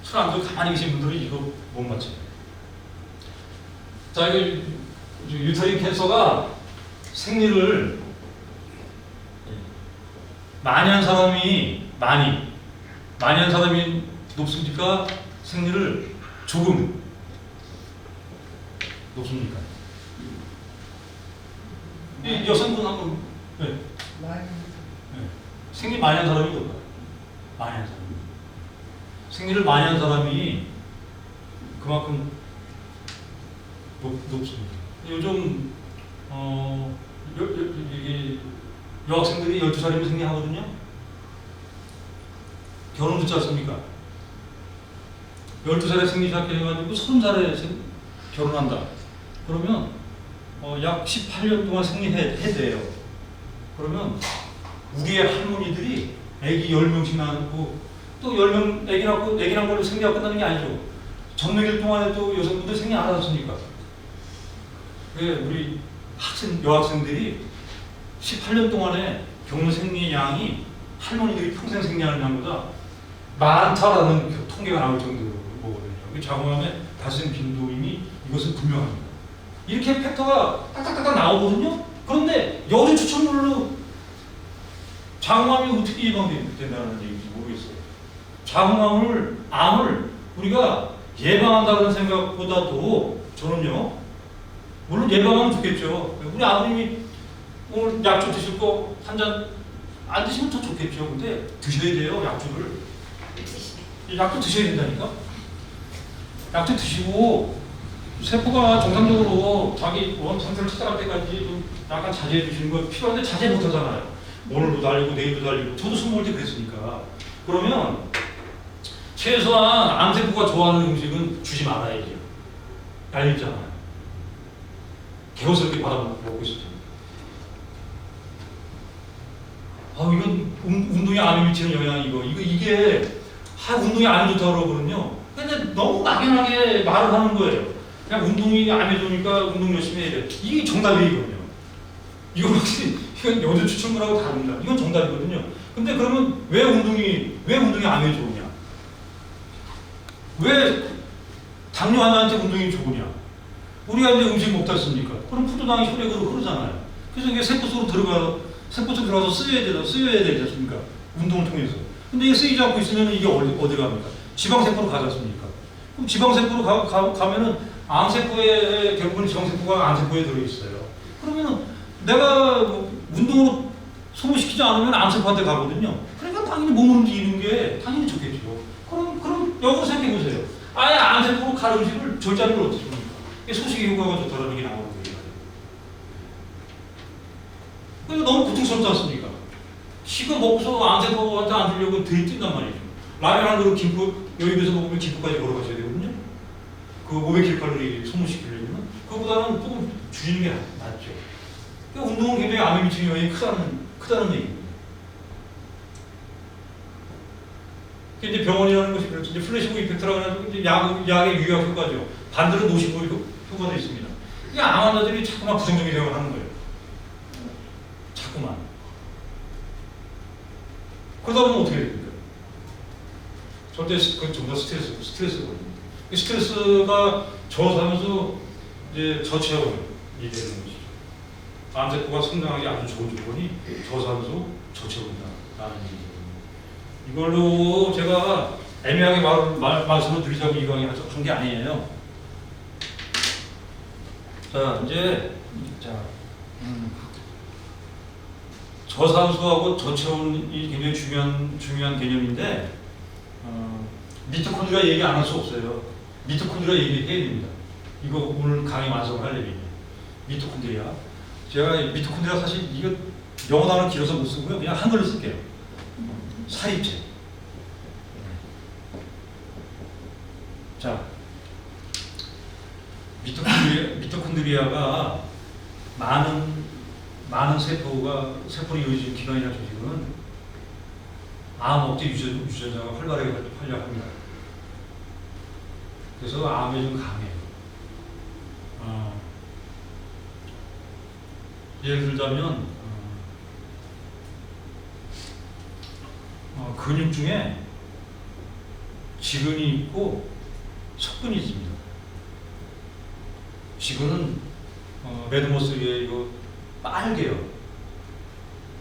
손 안 들고 가만히 계신 분들은 이거 못 맞춰요. 자 이거 유터린 캔서가 생리를 많이 한 사람이 많이 한 사람이 높습니까? 생리를 조금 높습니까? 이 여성분 한번 네. 생리 많이 한 사람이 높아요. 많이 한 사람이. 생리를 많이 한 사람이 그만큼 높습니다. 요즘 여학생들이 12살이면 생리하거든요. 결혼 듣지 않습니까? 12살에 생리 시작해가지고 30살에 결혼한다. 그러면 약 18년 동안 생리해대요. 그러면 우리의 할머니들이 애기 10명씩 낳고 또 10명 애기 낳은 걸로 생리하고 끝나는 게 아니죠. 전매길 동안에 또 여성분들 생리 안 하셨습니까? 우리 여학생들이 18년 동안에 경로 생리 양이 할머니들이 평생 생리하는 양보다 많다라는 통계가 나올 정도로 보거든요. 자궁암의 발생 빈도임이 이것은 분명합니다. 이렇게 팩터가 딱딱딱 나오거든요. 그런데 여러 추천물로 자궁암이 어떻게 예방된다는 얘기인지 모르겠어요. 암을 우리가 예방한다는 생각보다도 저는요, 물론 예방하면 좋겠죠. 우리 아버님이 오늘 약주 드실 거 한 잔 안 드시면 더 좋겠죠. 근데 드셔야 돼요, 약주를. 약주 드셔야 된다니까? 약주 드시고 세포가 정상적으로 자기 원 상태를 찾아갈 때까지 좀 약간 자제해 주시는 거 필요한데 자제 못 하잖아요. 오늘도 달리고 내일도 달리고. 저도 술 먹을 때 그랬으니까. 그러면 최소한 암세포가 좋아하는 음식은 주지 말아야죠. 얄밉잖아요. 개운스럽게 받아 먹고 싶죠. 이건 운동에 암에 미치는 영향이 이게 운동이 안 좋다고 그러거든요. 근데 너무 막연하게 말을 하는 거예요. 그냥 운동이 암에 좋으니까 운동 열심히 해야 돼. 이게 정답이거든요. 이건 확실히 이건 여자 추천물하고 다릅니다. 이건 정답이거든요. 근데 그러면 왜 운동이 암에 좋으냐? 왜 당뇨 환자한테 운동이 좋으냐? 우리가 이제 음식 먹다 씁니까? 그럼 포도당이 혈액으로 흐르잖아요. 그래서 이게 세포 속으로 들어가서 쓰여야 되지 않습니까? 운동을 통해서. 근데 이게 쓰이지 않고 있으면 이게 어디 갑니까? 지방세포로 가지 않습니까? 그럼 지방세포로 가면은 암세포에 대부분 지방세포가 암세포에 들어있어요. 그러면은 내가 운동으로 소모시키지 않으면 암세포한테 가거든요. 그러니까 당연히 몸을 움직이는 게 당연히 좋겠죠. 그럼 역으로 생각해 보세요. 아예 암세포로 갈 음식을 절제하는 걸 어떻게 합니까? 소식의 효과가 좋다는 게 나오는 거예요. 그러니까 너무 고통스럽지 않습니까? 식어 먹고서 암세포한테 안 주려고 들이뜬단 말이죠. 라면 한 그릇 김포 여의도에서 먹으면 김포까지 걸어가셔야 되거든요. 그 500kcal 소모시키려면 그거보다는 조금 줄이는 게 낫죠. 그러니까 운동은 굉장히 암에 미치는 영향이 크다는 얘기입니다. 이제 병원이라는 것이 그렇죠. 이제 플래시보 이펙트라고 해서 이제 약의 유효 효과죠. 반대로 노시보 효과도 있습니다. 이게 암 환자들이 자꾸만 부정적인 생각을 하는 거예요. 자꾸만. 그러다 보면 어떻게 됩니까? 절대 그건 전부 다 스트레스거든요. 스트레스가 저하면서 이제 저체온이 되는 것이죠. 암세포가 성장하기 아주 좋은 조건이 저하면서 저체온이다라는 얘기거든요. 이걸로 제가 애매하게 말씀을 드리자고 이 강의 한 게 아니에요. 자, 이제 저산소하고 저체온이 굉장히 중요한 개념인데 미토콘드리아 얘기 안 할 수 없어요. 미토콘드리아 얘기해야 됩니다. 이거 오늘 강의 완성을 하려면 미토콘드리아. 제가 미토콘드리아 사실 이거 영어 단어 길어서 못 쓰고요. 그냥 한글로 쓸게요. 사입체. 자, 미토콘드리아가 많은 세포로 이루어진 기관이나 조직은 암 억제 유전자가 활발하게 활약합니다. 그래서 암에 좀 강해요. 예를 들자면 근육 중에 지근이 있고 속근이 있습니다. 지근은 레드머슬에 이거 빨개요.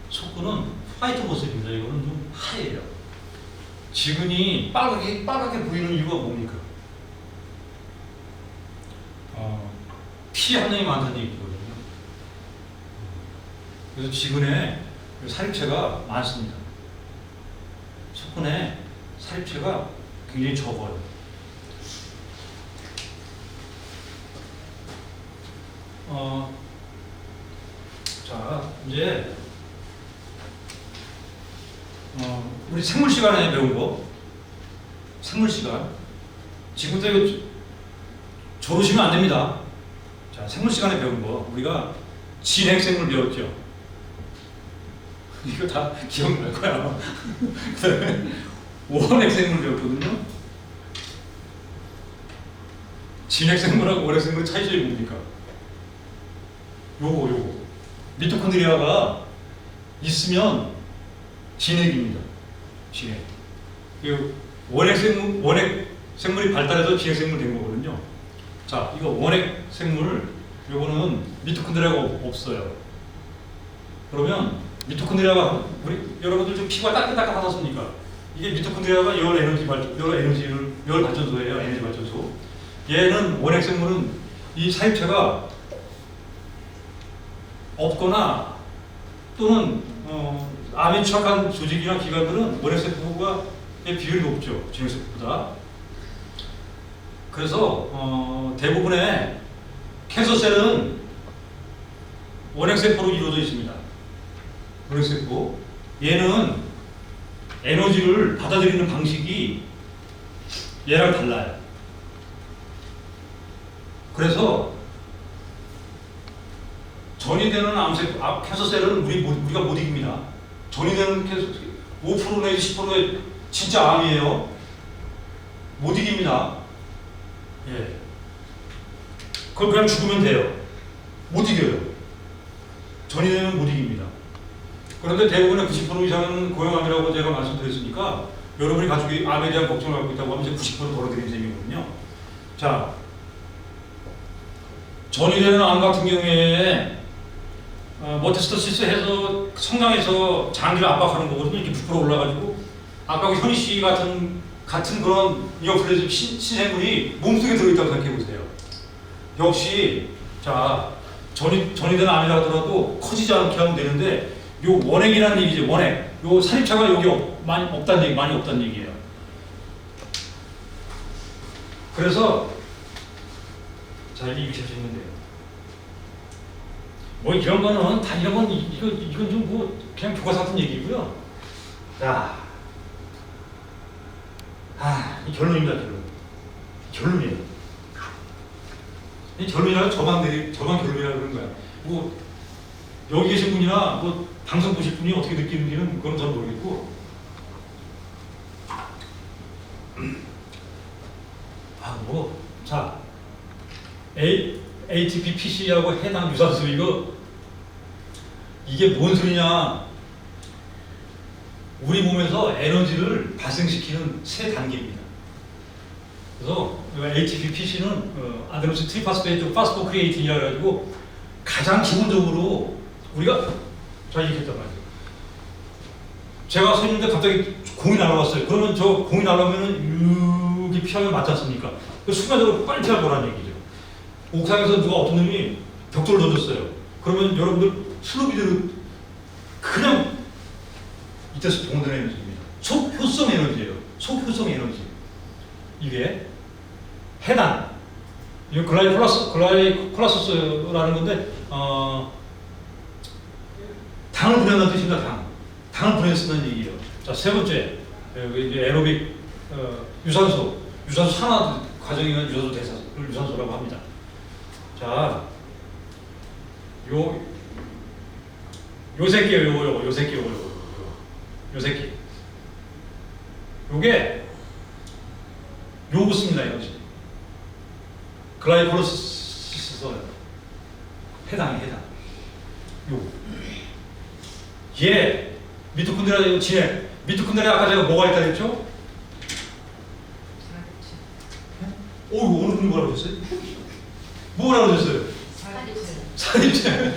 속근은 화이트 머슬입니다. 이거는 좀 하얘요. 지근이 빨갛게 보이는 이유가 뭡니까? 피 함량이 많다는 얘기거든요. 그래서 지근에 살입체가 많습니다. 속근에 살입체가 굉장히 적어요. 자, 이제 우리 생물 시간에 배운 거, 생물 시간. 지금부터 이거 조르시면 안 됩니다. 자, 생물 시간에 배운 거, 우리가 진핵생물 배웠죠. 이거 다 기억날 거야. 그다음에 원핵생물 배웠거든요. 진핵생물하고 원핵생물 차이점이 뭡니까? 요거. 미토콘드리아가 있으면 진핵입니다. 진핵. 원핵생물이 발달해서 진핵생물 된 거거든요. 자, 이거 원핵생물, 요거는 미토콘드리아가 없어요. 그러면 미토콘드리아가 여러분들 좀 피부가 따끈따끈하셨습니까? 이게 미토콘드리아가 열 발전소예요. 에너지 발전소. 얘는 원핵생물은 이 사입체가 없거나 또는 암에 취약한 조직이나 기관들은 원핵세포의 비율이 높죠. 진핵세포보다. 그래서 대부분의 캔서셀은 원핵세포로 이루어져 있습니다. 원핵세포. 얘는 에너지를 받아들이는 방식이 얘랑 달라요. 그래서 전이되는 캔서셀은 우리가 못 이깁니다. 전이되는 캔서셀 5% 내지 10%의 진짜 암이에요. 못 이깁니다. 예. 그걸 그냥 죽으면 돼요. 못 이겨요. 전이되면 못 이깁니다. 그런데 대부분의 90% 이상은 고형암이라고 제가 말씀드렸으니까 여러분이 가족이 암에 대한 걱정을 갖고 있다고 하면 이제 90% 벌어들이는 셈이거든요. 자, 전이되는 암 같은 경우에 모테스토시스 해서 성장해서 장기를 압박하는 거거든요. 이렇게 부풀어 올라가지고 아까 현희 씨 같은 그런 이어플레즈 신생물이 몸속에 들어있다고 생각해 보세요. 역시 자 전이되는 암이라 하더라도 커지지 않게 하면 되는데 요 원핵이라는 얘기죠. 원핵. 요 살입체가 여기 많이 없다는 얘기예요. 그래서 자 이렇게 익혀지면 돼요. 뭐 이런 거는 다 이건 좀 뭐 그냥 교과서 같은 얘기고요. 자 이 결론입니다, 결론. 결론이에요. 이 결론이라고 저만 결론이라고 그러는 거야. 뭐 여기 계신 분이나 뭐 방송 보실 분이 어떻게 느끼는지는 그건 전 모르겠고, 자, ATP PC하고 해당 유산소 이게 뭔 소리냐? 우리 몸에서 에너지를 발생시키는 세 단계입니다. 그래서 ATP PC는 아데노신 트리파스페이트 파스포크리에이틴이라 가지고 가장 기본적으로 우리가 자 이렇게 했단 말이에요. 제가 서 있는데 갑자기 공이 날아왔어요. 그러면 저 공이 날아오면은 여기 피하면 맞지 않습니까? 순간적으로 빨리 피할 거라는 얘기죠. 옥상에서 누가 어떤 놈이 벽돌을 던졌어요. 그러면 여러분들 슬로비드는 그냥 이때서 동원되는 에너지입니다. 속효성 에너지예요. 속효성 에너지. 이게 해당. 이거 글라이콜라소스라는 건데 당을 분해한다는 뜻입니다. 당을 분해쓴다는 얘기예요. 자, 세 번째 이제 에로빅 유산소 산화 과정이나 유산소를 유산소라고 합니다. 자, 요 새끼예요. 요 새끼. 요게 요거 씁니다, 에너지. 글라이콜로시스 해당. 얘 미토콘드리아 진해. 미토콘드리아 아까 제가 뭐가 있다 그랬죠? 오, 어느 분이 뭐라고 하셨어요? 뭐라고 하셨어요? 사립체.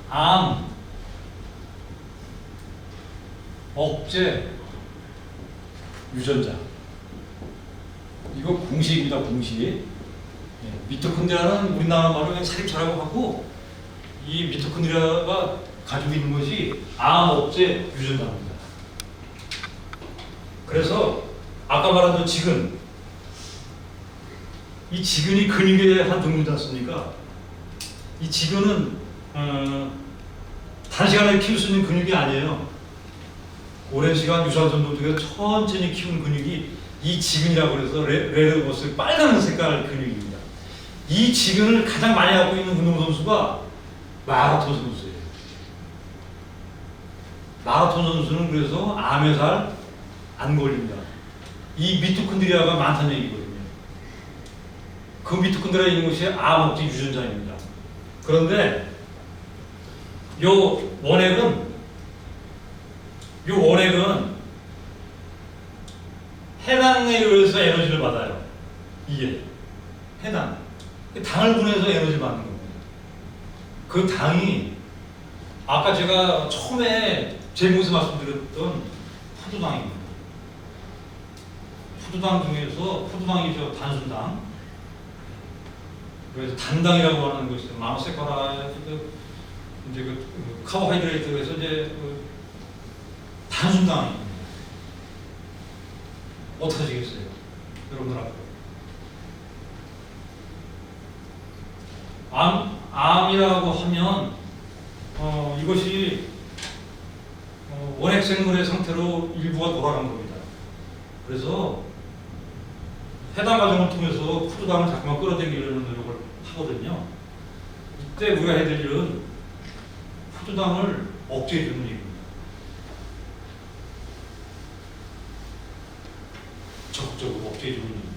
암, 억제, 유전자. 이거 공식입니다, 공식. 미토콘드리아는 우리나라 말로 그냥 사립체라고 하고, 이 미토콘드리아가 가지고 있는 것이 암, 억제, 유전자입니다. 그래서 아까 말한 지근, 이 지근이 근육의 한 종류지 않습니까? 이 지근은 단시간에 키울 수 있는 근육이 아니에요. 오랜 시간 유산소 노동에서 천천히 키운 근육이 이 지근이라고 해서 레드버스 빨간 색깔 근육입니다. 이 지근을 가장 많이 갖고 있는 운동선수가 마라톤 선수예요. 마라톤 선수는 그래서 암에 잘 안 걸립니다. 이 미토콘드리아가 많다는 얘기거든요. 그 미토콘드리아에 있는 것이 암, 억제, 유전자입니다. 그런데 요 원액은 해당에 의해서 에너지를 받아요. 이게 해당. 당을 분해해서 에너지를 받는 겁니다. 그 당이 아까 제가 처음에 제목에서 말씀드렸던 푸드당입니다. 푸드당 중에서 푸드당이 단순당. 그래서 단당이라고 하는 것이 마노세카라 이제 카보하이드레이트에서 이제 단순당입니다. 어떻게 하시겠어요? 여러분들 앞으로. 암이라고 하면 이것이 원핵생물의 상태로 일부가 돌아간 겁니다. 그래서 해당 과정을 통해서 푸드당을 자꾸만 끌어당기려는 노력을 하거든요. 이때 우리가 해야 될 일은 푸드당을 억제해 주는 일입니다. 적극적으로 억제해 주는 일입니다.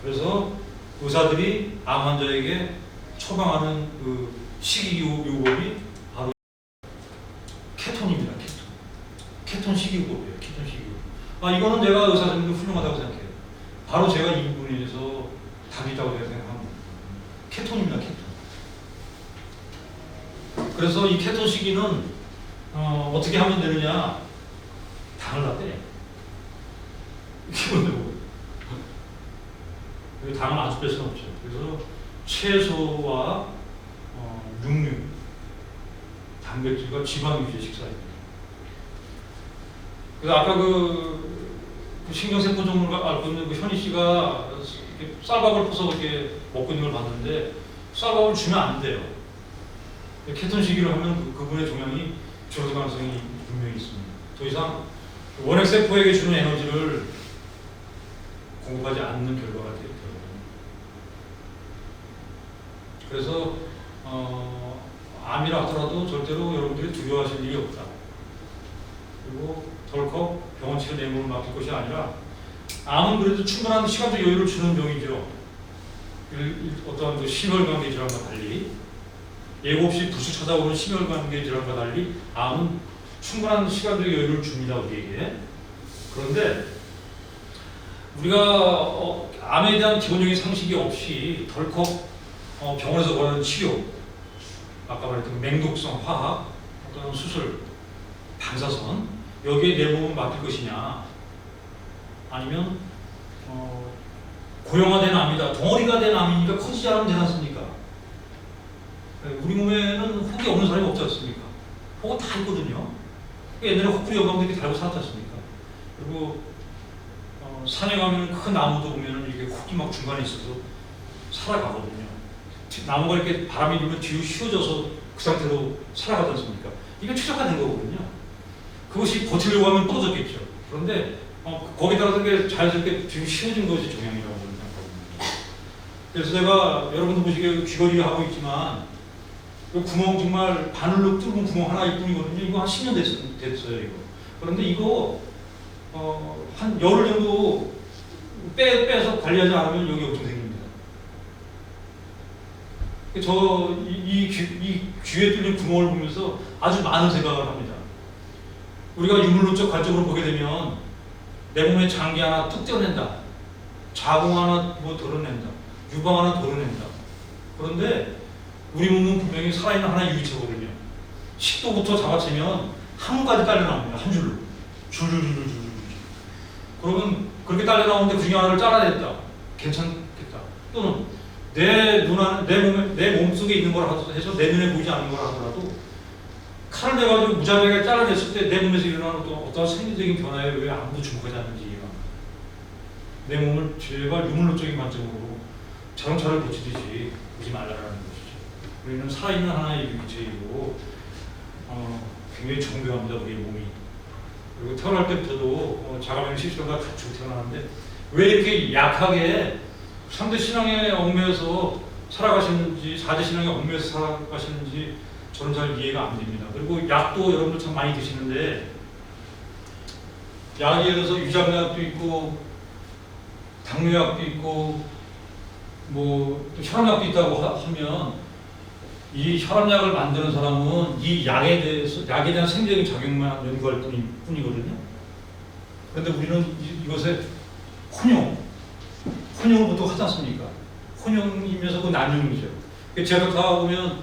그래서 의사들이 암 환자에게 처방하는 그 식이요법이 바로 케톤입니다. 케톤 식이요법이에요. 케톤 식이요법. 이거는 제가 의사 선생님도 훌륭하다고 생각해요. 바로 제가 이 부분에서 답이 있다고 생각합니다. 케톤입니다. 케톤. 그래서 이 케톤 식이는 어떻게 하면 되느냐? 당을 다 빼. 기본적으로. 당을 아주 뺄 수는 없죠. 그래서 채소와 육류, 단백질과 지방 위주의 식사입니다. 그래서 아까 신경세포 종류를 앓고 있는 현희 씨가 쌀밥을 퍼서 이렇게 먹고 있는 걸 봤는데 쌀밥을 주면 안 돼요. 케톤 식이로 하면 그분의 종양이 줄어들 가능성이 분명히 있습니다. 더 이상 원핵세포에게 주는 에너지를 공급하지 않는 결과가 되거든요. 그래서 암이라 하더라도 절대로 여러분들이 두려워하실 일이 없다. 그리고 덜컥 병원 치료 내 몸을 맡길 것이 아니라 암은 그래도 충분한 시간적 여유를 주는 병이죠. 어떠한 그 심혈관계 질환과 달리 예고 없이 불쑥 찾아오는 심혈관계 질환과 달리 암은 충분한 시간적 여유를 줍니다, 우리에게. 그런데 우리가 암에 대한 기본적인 상식이 없이 덜컥 병원에서 구하는 치료, 아까 말했던 맹독성 화학, 어떤 수술, 방사선, 여기에 내 몸을 맡길 것이냐, 아니면 고형화된 암이다, 덩어리가 된 암이니까 커지지 않으면 되지 않습니까? 우리 몸에는 혹이 없는 사람이 없지 않습니까? 혹은 다 있거든요. 옛날에 혹부리 여강들이 달고 살았지 않습니까? 그리고 산에 가면 큰 나무도 보면 이렇게 혹이 막 중간에 있어서 살아가거든요. 나무가 이렇게 바람이 불면 뒤로 휘어져서 그 상태로 살아가지 않습니까? 이게 최적화된 거거든요. 그것이 버티려고 하면 떨어졌겠죠. 그런데 거기에 따라서 자연스럽게 뒤로 휘어진 것이 종양이라고 생각하거든요. 그래서 제가 여러분도 보시기에 귀걸이 하고 있지만 이 구멍 정말 바늘로 뚫은 구멍 하나일 뿐이거든요. 이거 한 10년 됐어요, 이거. 그런데 이거 한 열흘 정도 빼서 관리하지 않으면 여기 염증 생깁니다. 이 귀에 뚫린 구멍을 보면서 아주 많은 생각을 합니다. 우리가 유물론적 관점으로 보게 되면 내 몸에 장기 하나 뚝 떼어낸다, 자궁 하나 뭐 덜어낸다, 유방 하나 덜어낸다. 그런데 우리 몸은 분명히 살아있는 하나의 유기체거든요. 식도부터 잡아채면 한 문까지 딸려 나옵니다. 한 줄로. 줄줄줄줄줄. 그러면 그렇게 딸려 나오는데 그 중에 하나를 잘라냈다. 괜찮겠다. 또는 내 몸속에 있는 거라 해서 내 눈에 보이지 않는 거라 하더라도 칼을 내가지고 무자비하게 잘라냈을 때 내 몸에서 일어나는 어떤 생리적인 변화에 왜 아무도 주목하지 않는지 이해가 안 돼요. 내 몸을 제발 유물론적인 관점으로 자동차를 고치듯이 보지 말라라는 것이죠. 우리는 살아있는 하나의 유기체이고 굉장히 정교합니다, 우리의 몸이. 그리고 태어날 때부터도 자가면 시스템과 갖추고 태어나는데 왜 이렇게 약하게 3대 신앙에 얽매여서 살아가시는지, 4대 신앙에 얽매여서 살아가시는지 저는 잘 이해가 안 됩니다. 그리고 약도 여러분들 참 많이 드시는데 약에 예를 들어서 위장약도 있고 당뇨약도 있고 뭐 또 혈압약도 있다고 하면 이 혈압약을 만드는 사람은 이 약에 대한 생리적인 작용만 연구할 뿐이거든요. 그런데 우리는 이것에 혼용을 보통 하지 않습니까? 혼용이면서 그 난용이죠. 제가 다 보면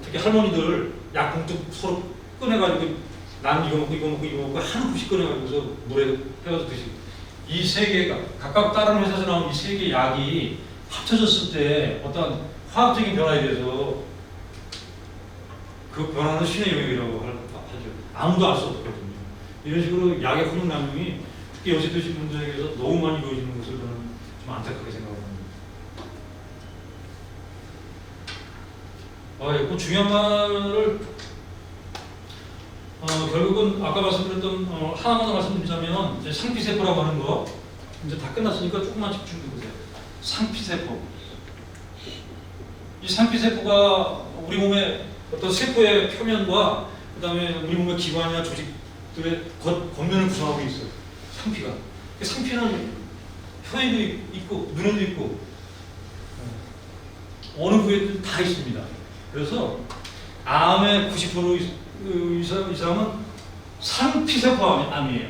특히 할머니들 약 봉투 서로 꺼내가지고 난 이거 먹고 한 움씩 꺼내가지고서 물에 해가지고 드시고, 이 세 개가 각각 다른 회사에서 나온 이 세 개 약이 합쳐졌을 때 어떤 화학적인 변화에 대해서 그 변화는 신의 영역이라고 하죠. 아무도 알 수 없거든요. 이런 식으로 약의 혼용 남용이 특히 요새 드신 분들에게서 너무 많이 이루어지는 것을 저는 좀 안타깝게 생각합니다. 그 중요한 말을 결국은 아까 말씀드렸던 하나만 더 말씀드리자면 이제 상피세포라고 하는 거 이제 다 끝났으니까 조금만 집중해 보세요. 상피세포. 이 상피세포가 우리 몸의 어떤 세포의 표면과 그 다음에 우리 몸의 기관이나 조직들의 겉면을 구성하고 있어요. 상피가. 상피는 혀에도 있고 눈에도 있고 어느 부위에도 다 있습니다. 그래서 암의 90% 이상은 상피세포 암이에요.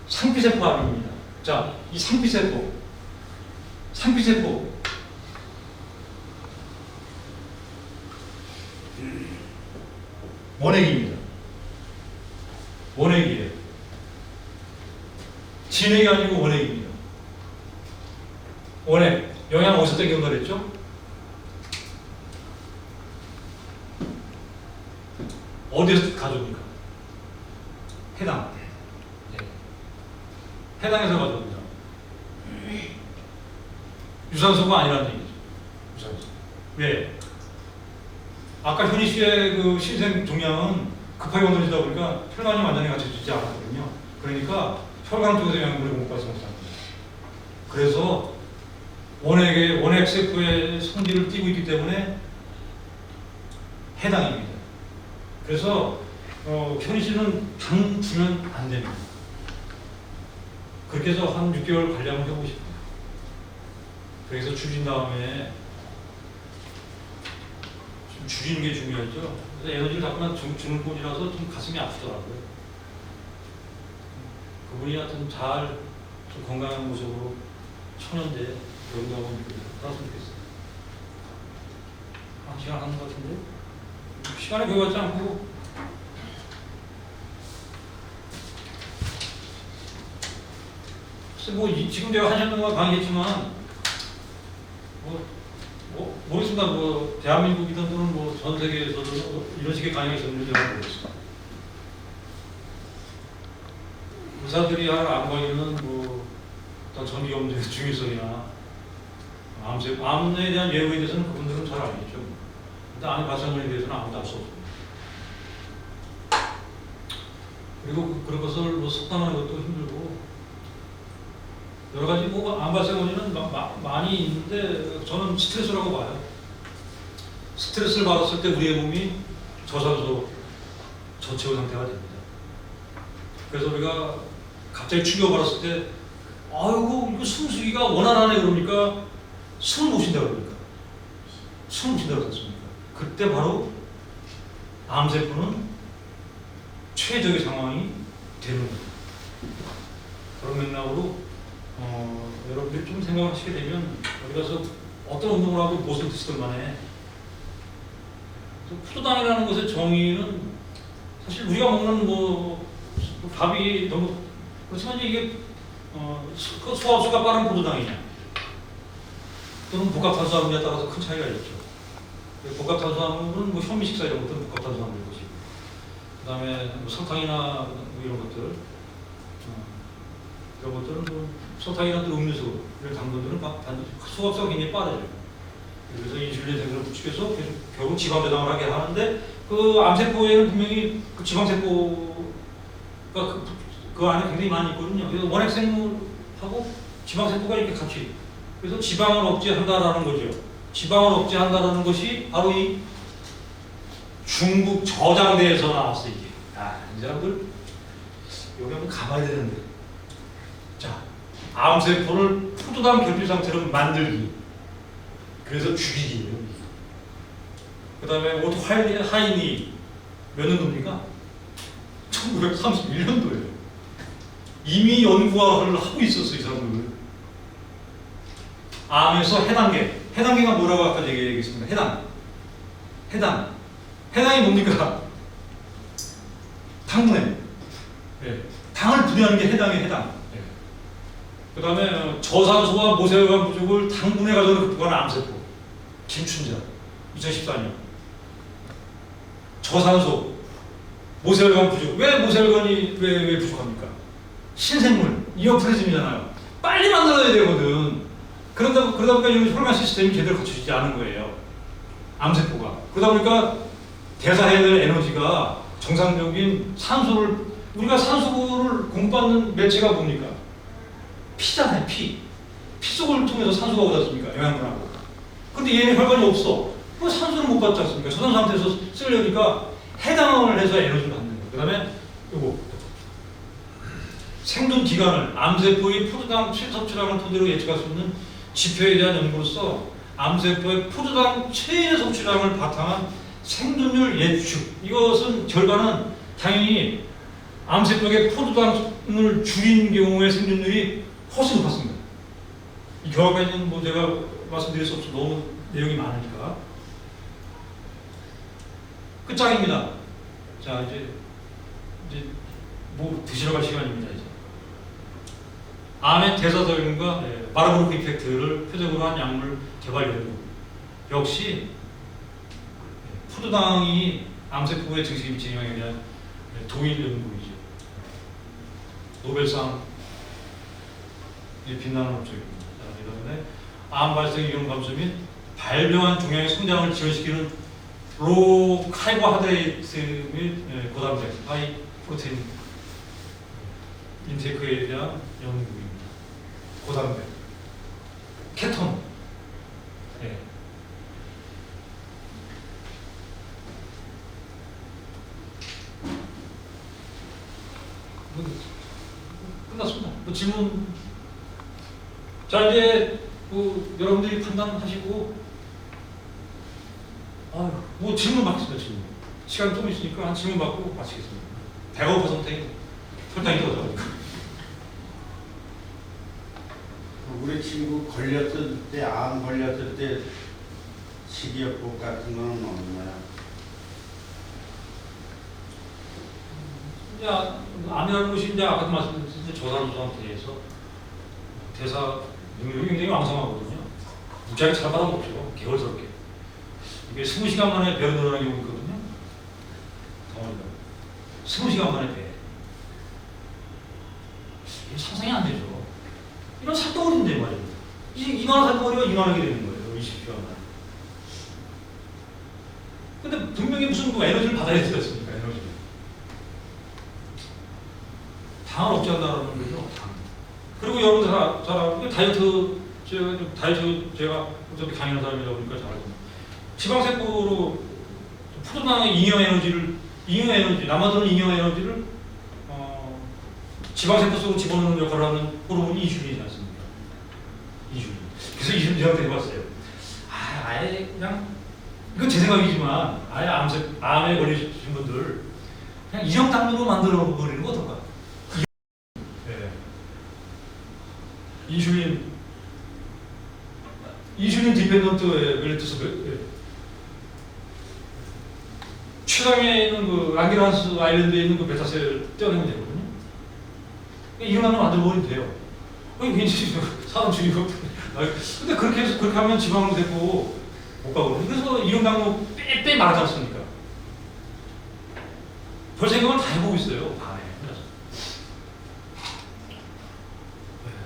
상피세포 암입니다. 자, 이 상피세포 원액입니다. 원액이에요. 진액이 아니고 원액입니다. 원액. 영양 어디서 땡겨온다 그랬죠? 어디에서 가져옵니까? 해당. 해당에서 가져옵니다. 유산소가 아니라는 얘기죠. 유산소. 왜? 아까 현희 씨의 그 신생 종양은 급하게 만들어지다 보니까 혈관이 완전히 갖춰지지 않았거든요. 그러니까 혈관 쪽에서 영양분을 못 받지 못합니다. 그래서 원액 세포의 성질을 띠고 있기 때문에 해당입니다. 그래서 현희 씨는 당 주면 안 됩니다. 그렇게 해서 한 6개월 관리하면 해보십시오. 그래서 줄인 다음에 좀 줄이는 게 중요하죠. 그래서 에너지를 자꾸만 주는 꼴이라서 좀 가슴이 아프더라고요. 그분이 하여튼 잘 좀 건강한 모습으로 천연대 영감을 따랐으면 좋겠어요. 한 시간 하는 것 같은데 시간이 별로 같지 않고 뭐 지금 내가 한 시간 동안 강의했지만 모르겠습니다. 뭐 대한민국이든 또는 뭐 전 세계에서도 이런 식의 강의가 있었는지 잘 모르겠습니다. 의사들이 하는 암 강의는 뭐 어떤 전기검진의 중요성이나 암에 대한 예후에 대해서는 그분들은 잘 알겠죠. 근데 암의 발생에 대해서는 아무도 알 수 없습니다. 그리고 그런 것을 뭐 석당하는 것도 힘들고 여러 가지 뭐 암 발생 원인은 많이 있는데 저는 스트레스라고 봐요. 스트레스를 받았을 때 우리의 몸이 저산소, 저체온 상태가 됩니다. 그래서 우리가 갑자기 충격을 받았을 때 아이고 이거 숨쉬기가 원활하네 그러니까 숨을 못 쉰다 그러니까 숨을 못 쉰다고 했습니까? 그때 바로 암세포는 최적의 상황이 되는 거예요. 그런 맥락으로 여러분들이 좀 생각을 하시게 되면 어디 가서 어떤 운동을 하고 무엇을 드시든 간에 푸드당이라는 것의 정의는 사실 우리가 먹는 뭐 밥이 너무 그렇지만 이게 소화수가 빠른 푸드당이냐 또는 복합탄수화물에 따라서 큰 차이가 있죠. 복합탄수화물은 뭐 현미식사 이런 것들은 복합탄수화물인 것이고 그 다음에 뭐 설탕이나 뭐 이런 것들 그런 것들은 뭐 설탕이나 음료수 이런 당분들은 소화수가 굉장히 빠르죠. 그래서 인슐린 생성을 부추겨서 계속 결국 지방 배당을 하게 하는데 그 암세포에는 분명히 그 지방세포가 그 안에 굉장히 많이 있거든요. 그래서 원핵생물하고 지방세포가 이렇게 같이 그래서 지방을 억제한다라는 거죠. 지방을 억제한다라는 것이 바로 이 중국 저장대에서 나왔어 이게. 이 사람들 여기 한번 가봐야 되는데. 자, 암세포를 푸드당 결핍 상태로 만들기. 그래서 죽이기예요. 그 다음에 오토 하인이 몇 년도입니까? 1931년도예요. 이미 연구를 하고 있었어 이 사람들. 암에서 해당계. 해당계가 뭐라고 아까 얘기했습니다. 해당이 뭡니까? 당분해. 네. 당을 분해하는 게 해당이에요. 해당. 네. 그 다음에 저산소와 모세혈관 부족을 당분해 가지고 극복하는 암세포. 김춘자. 2014년. 저산소, 모세혈관 부족. 왜 모세혈관이 왜 부족합니까? 신생물, 이어프리즘이잖아요. 빨리 만들어야 되거든. 그러다 보니까 이 혈관 시스템이 제대로 갖춰지지 않은 거예요. 암세포가. 그러다 보니까 대사해야 될 에너지가 정상적인 산소를 우리가 산소를 공급받는 매체가 뭡니까? 피잖아요. 피 속을 통해서 산소가 오지 않습니까? 영양분하고. 근데 얘는 혈관이 없어. 그 산소를 못 받지 않습니까? 저산 상태에서 쓰려니까 해당을 해서 에너지를 받는 거예요. 그 다음에 요거 생존 기간을 암세포의 포도당 섭취량을 토대로 예측할 수 있는 지표에 대한 연구로서 암세포의 포도당 최대 섭취량을 바탕한 생존율 예측. 이것은 결과는 당연히 암세포의 포도당을 줄인 경우의 생존율이 훨씬 높았습니다. 이 결과까지는 뭐 제가 말씀드릴 수 없어 너무 내용이 많으니까 끝장입니다. 자 이제 뭐 드시러 갈 시간입니다. 이제 암의 대사작용과 마르브르크 이펙트를 표적으로 한 약물 개발 연구. 역시 푸드당이 암세포의 증식에 미치는 영향에 대한 동일 연구이죠. 노벨상 빛나는 업적입니다. 이 때문에 암 발생 위험 감소 및 발병한 종양의 성장을 지연시키는 로 카이보하이드레이트 및 고단백, 하이 프로테인 인테이크에 대한 연구입니다. 고단백, 케톤, 예. 끝났습니다. 뭐 질문. 자, 이제 여러분들이 판단하시고, 뭐 질문 받겠습니다. 질문. 시간 좀 있으니까 한 질문 받고 마치겠습니다. 배가 고파서 설탕이 떨어져. 우리 친구 걸렸을 때, 암 걸렸을 때 식이요법 같은 거는 없나요? 이제 암이라는 것이 이제 아까도 말씀드렸듯이 저산소 상태에서 대사 능력이 굉장히 왕성하거든요. 무지하게 잘 받아먹죠. 개월스럽게. 이게 20시간 만에 배로 늘어나는 경우 있거든요. 덩어리가. 20시간 만에 배. 이게 상상이 안 되죠. 이런 살덩어리인데 말이에요. 이만한 살덩어리가 이만하게 되는 거예요. 20시간 만에. 근데 분명히 무슨 에너지를 받아야 되지 않습니까? 에너지를. 당은 없지 않다는 거죠. 당. 그리고 여러분 잘 알고 다이어트 제가 어차피 강의하는 사람이다 보니까 잘 알고 지방세포로 푸드당의 잉여 에너지 남아도는 잉여 에너지를 지방세포 속으로 집어넣는 역할을 하는 호르몬이 이슐린이지 않습니까? 이슐린. 그래서 이슐린 제가 해봤어요. 아예 그냥 이건 제 생각이지만 아예 암에 걸리신 분들 그냥 이형당뇨로 만들어 버리는 거 어떨까? 이슐린 디펜던트 멜리투스 최강에 있는 그 랑기란스 아일랜드에 있는 그 베타셀 떼어내면 되거든요. 이런 하면 만들어버리면 돼요. 괜히 사람 죽이고. 근데 그렇게 하면 지방으로 되고 못 가거든요. 그래서 이런 당뇨 빼 말하지 않습니까? 별 생각은 다 해보고 있어요. 밤에.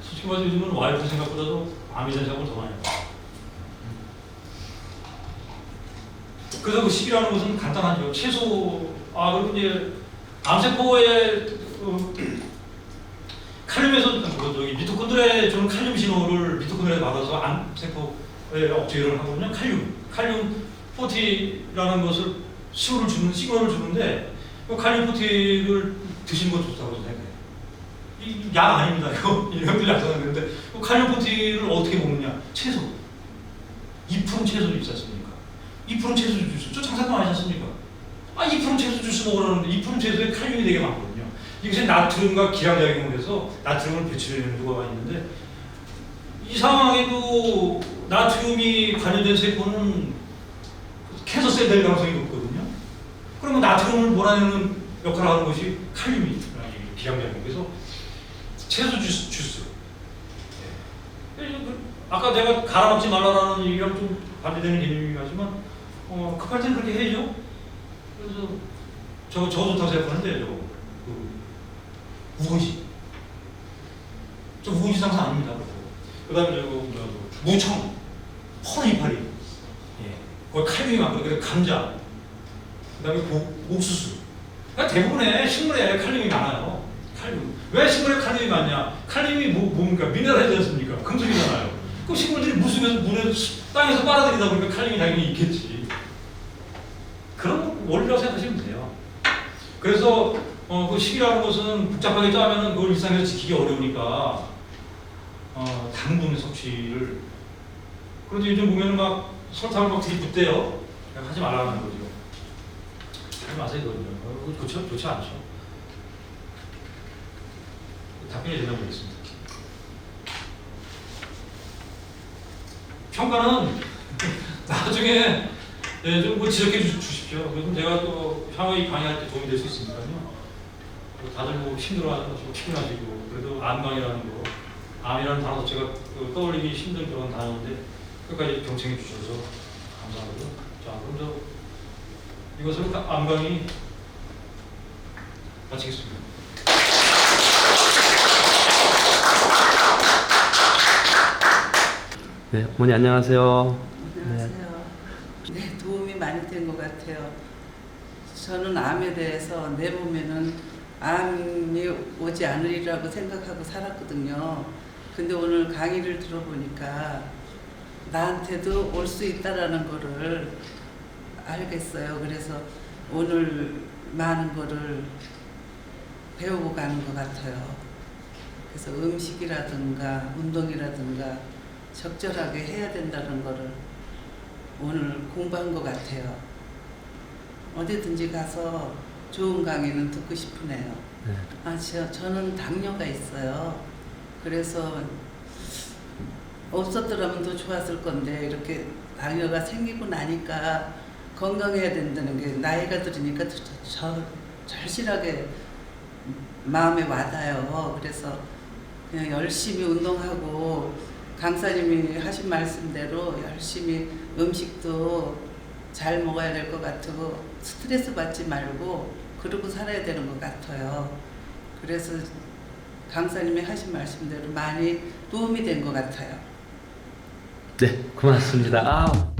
솔직히 말해서 요즘은 와이프 생각보다도 암에 대한 생각을 더 많이 해요. 그래서 그 식이라는 것은 간단하죠. 채소, 그리고 이제 암세포의 칼륨에서 미토콘드리아에 주는 칼륨 신호를 미토콘드리아에 받아서 암세포에 억제를 하거든요. 칼륨 40라는 것을 시그널을 주는데 그 칼륨 40를 드시는 것 좋다고 생각해요. 이 약 아닙니다. 이것들이 안 써놨는데 칼륨 40를 어떻게 먹느냐? 채소. 2% 채소도 있지 않습니까? 2% 채소 주스. 저 장사도 아니지 않습니까? 2% 채소 주스 먹으라는데 2% 채소에 칼륨이 되게 많거든요. 이것이 나트륨과 기량작용을 해서 나트륨을 배출해내는 효과가 있는데 이상하게도 나트륨이 관여된 세포는 캔서셀 될 가능성이 높거든요. 그러면 나트륨을 몰아내는 역할을 하는 것이 칼륨이 기량작용. 그래서 채소 주스. 아까 내가 갈아 먹지 말라라는 얘기랑 좀 반대되는 개념이긴 하지만 급할 때는 그렇게 해야죠. 그래서 저거 좋다고 생각하는데 우거지. 저 우거지 상사 아닙니다. 그 다음에 무청, 퍼른 이파리. 거기 칼륨이 많거든요. 감자. 그 다음에 옥수수. 그러니까 대부분의 식물에 칼륨이 많아요. 칼륨. 왜 식물에 칼륨이 많냐? 칼륨이 뭡니까? 미네랄이지 않습니까? 금속이잖아요. 그 식물들이 땅에서 빨아들이다 보니까 칼륨이 당연히 있겠지. 그런 원리라고 생각하시면 돼요. 그래서 그 식이라는 것은 복잡하게 짜면은 그걸 일상에서 지키기 어려우니까 당분 섭취를. 그런데 요즘 보면은 막 설탕을 막 되게 붓대요. 하지 말라는 거죠. 하지 마세요, 그거는요. 좋지 않죠. 답변이 되나 보겠습니다. 평가는 나중에 좀 지적해 주십시오. 그럼 제가 또 향후에 강의할 때 도움이 될 수 있으니까요. 다들 힘들어하시고 피곤하시고 그래도 암강이라는 거, 암이라는 단어 제가 떠올리기 힘든 그런 단어인데 끝까지 경청해 주셔서 감사하고요. 자, 그럼 이것으로 암강이 마치겠습니다. 네, 어머니 안녕하세요. 안녕하세요. 네, 도우미 많이 된 것 같아요. 저는 암에 대해서 내 몸에는 암이 오지 않으리라고 생각하고 살았거든요. 근데 오늘 강의를 들어보니까 나한테도 올 수 있다라는 거를 알겠어요. 그래서 오늘 많은 거를 배우고 가는 것 같아요. 그래서 음식이라든가 운동이라든가 적절하게 해야 된다는 거를 오늘 공부한 것 같아요. 어디든지 가서 좋은 강의는 듣고 싶으네요. 네. 저는 당뇨가 있어요. 그래서 없었더라면 더 좋았을 건데 이렇게 당뇨가 생기고 나니까 건강해야 된다는 게 나이가 들으니까 절실하게 마음에 와닿아요. 그래서 그냥 열심히 운동하고 강사님이 하신 말씀대로 열심히 음식도 잘 먹어야 될 것 같고 스트레스 받지 말고 그러고 살아야 되는 것 같아요. 그래서 강사님이 하신 말씀대로 많이 도움이 된 것 같아요. 네, 고맙습니다.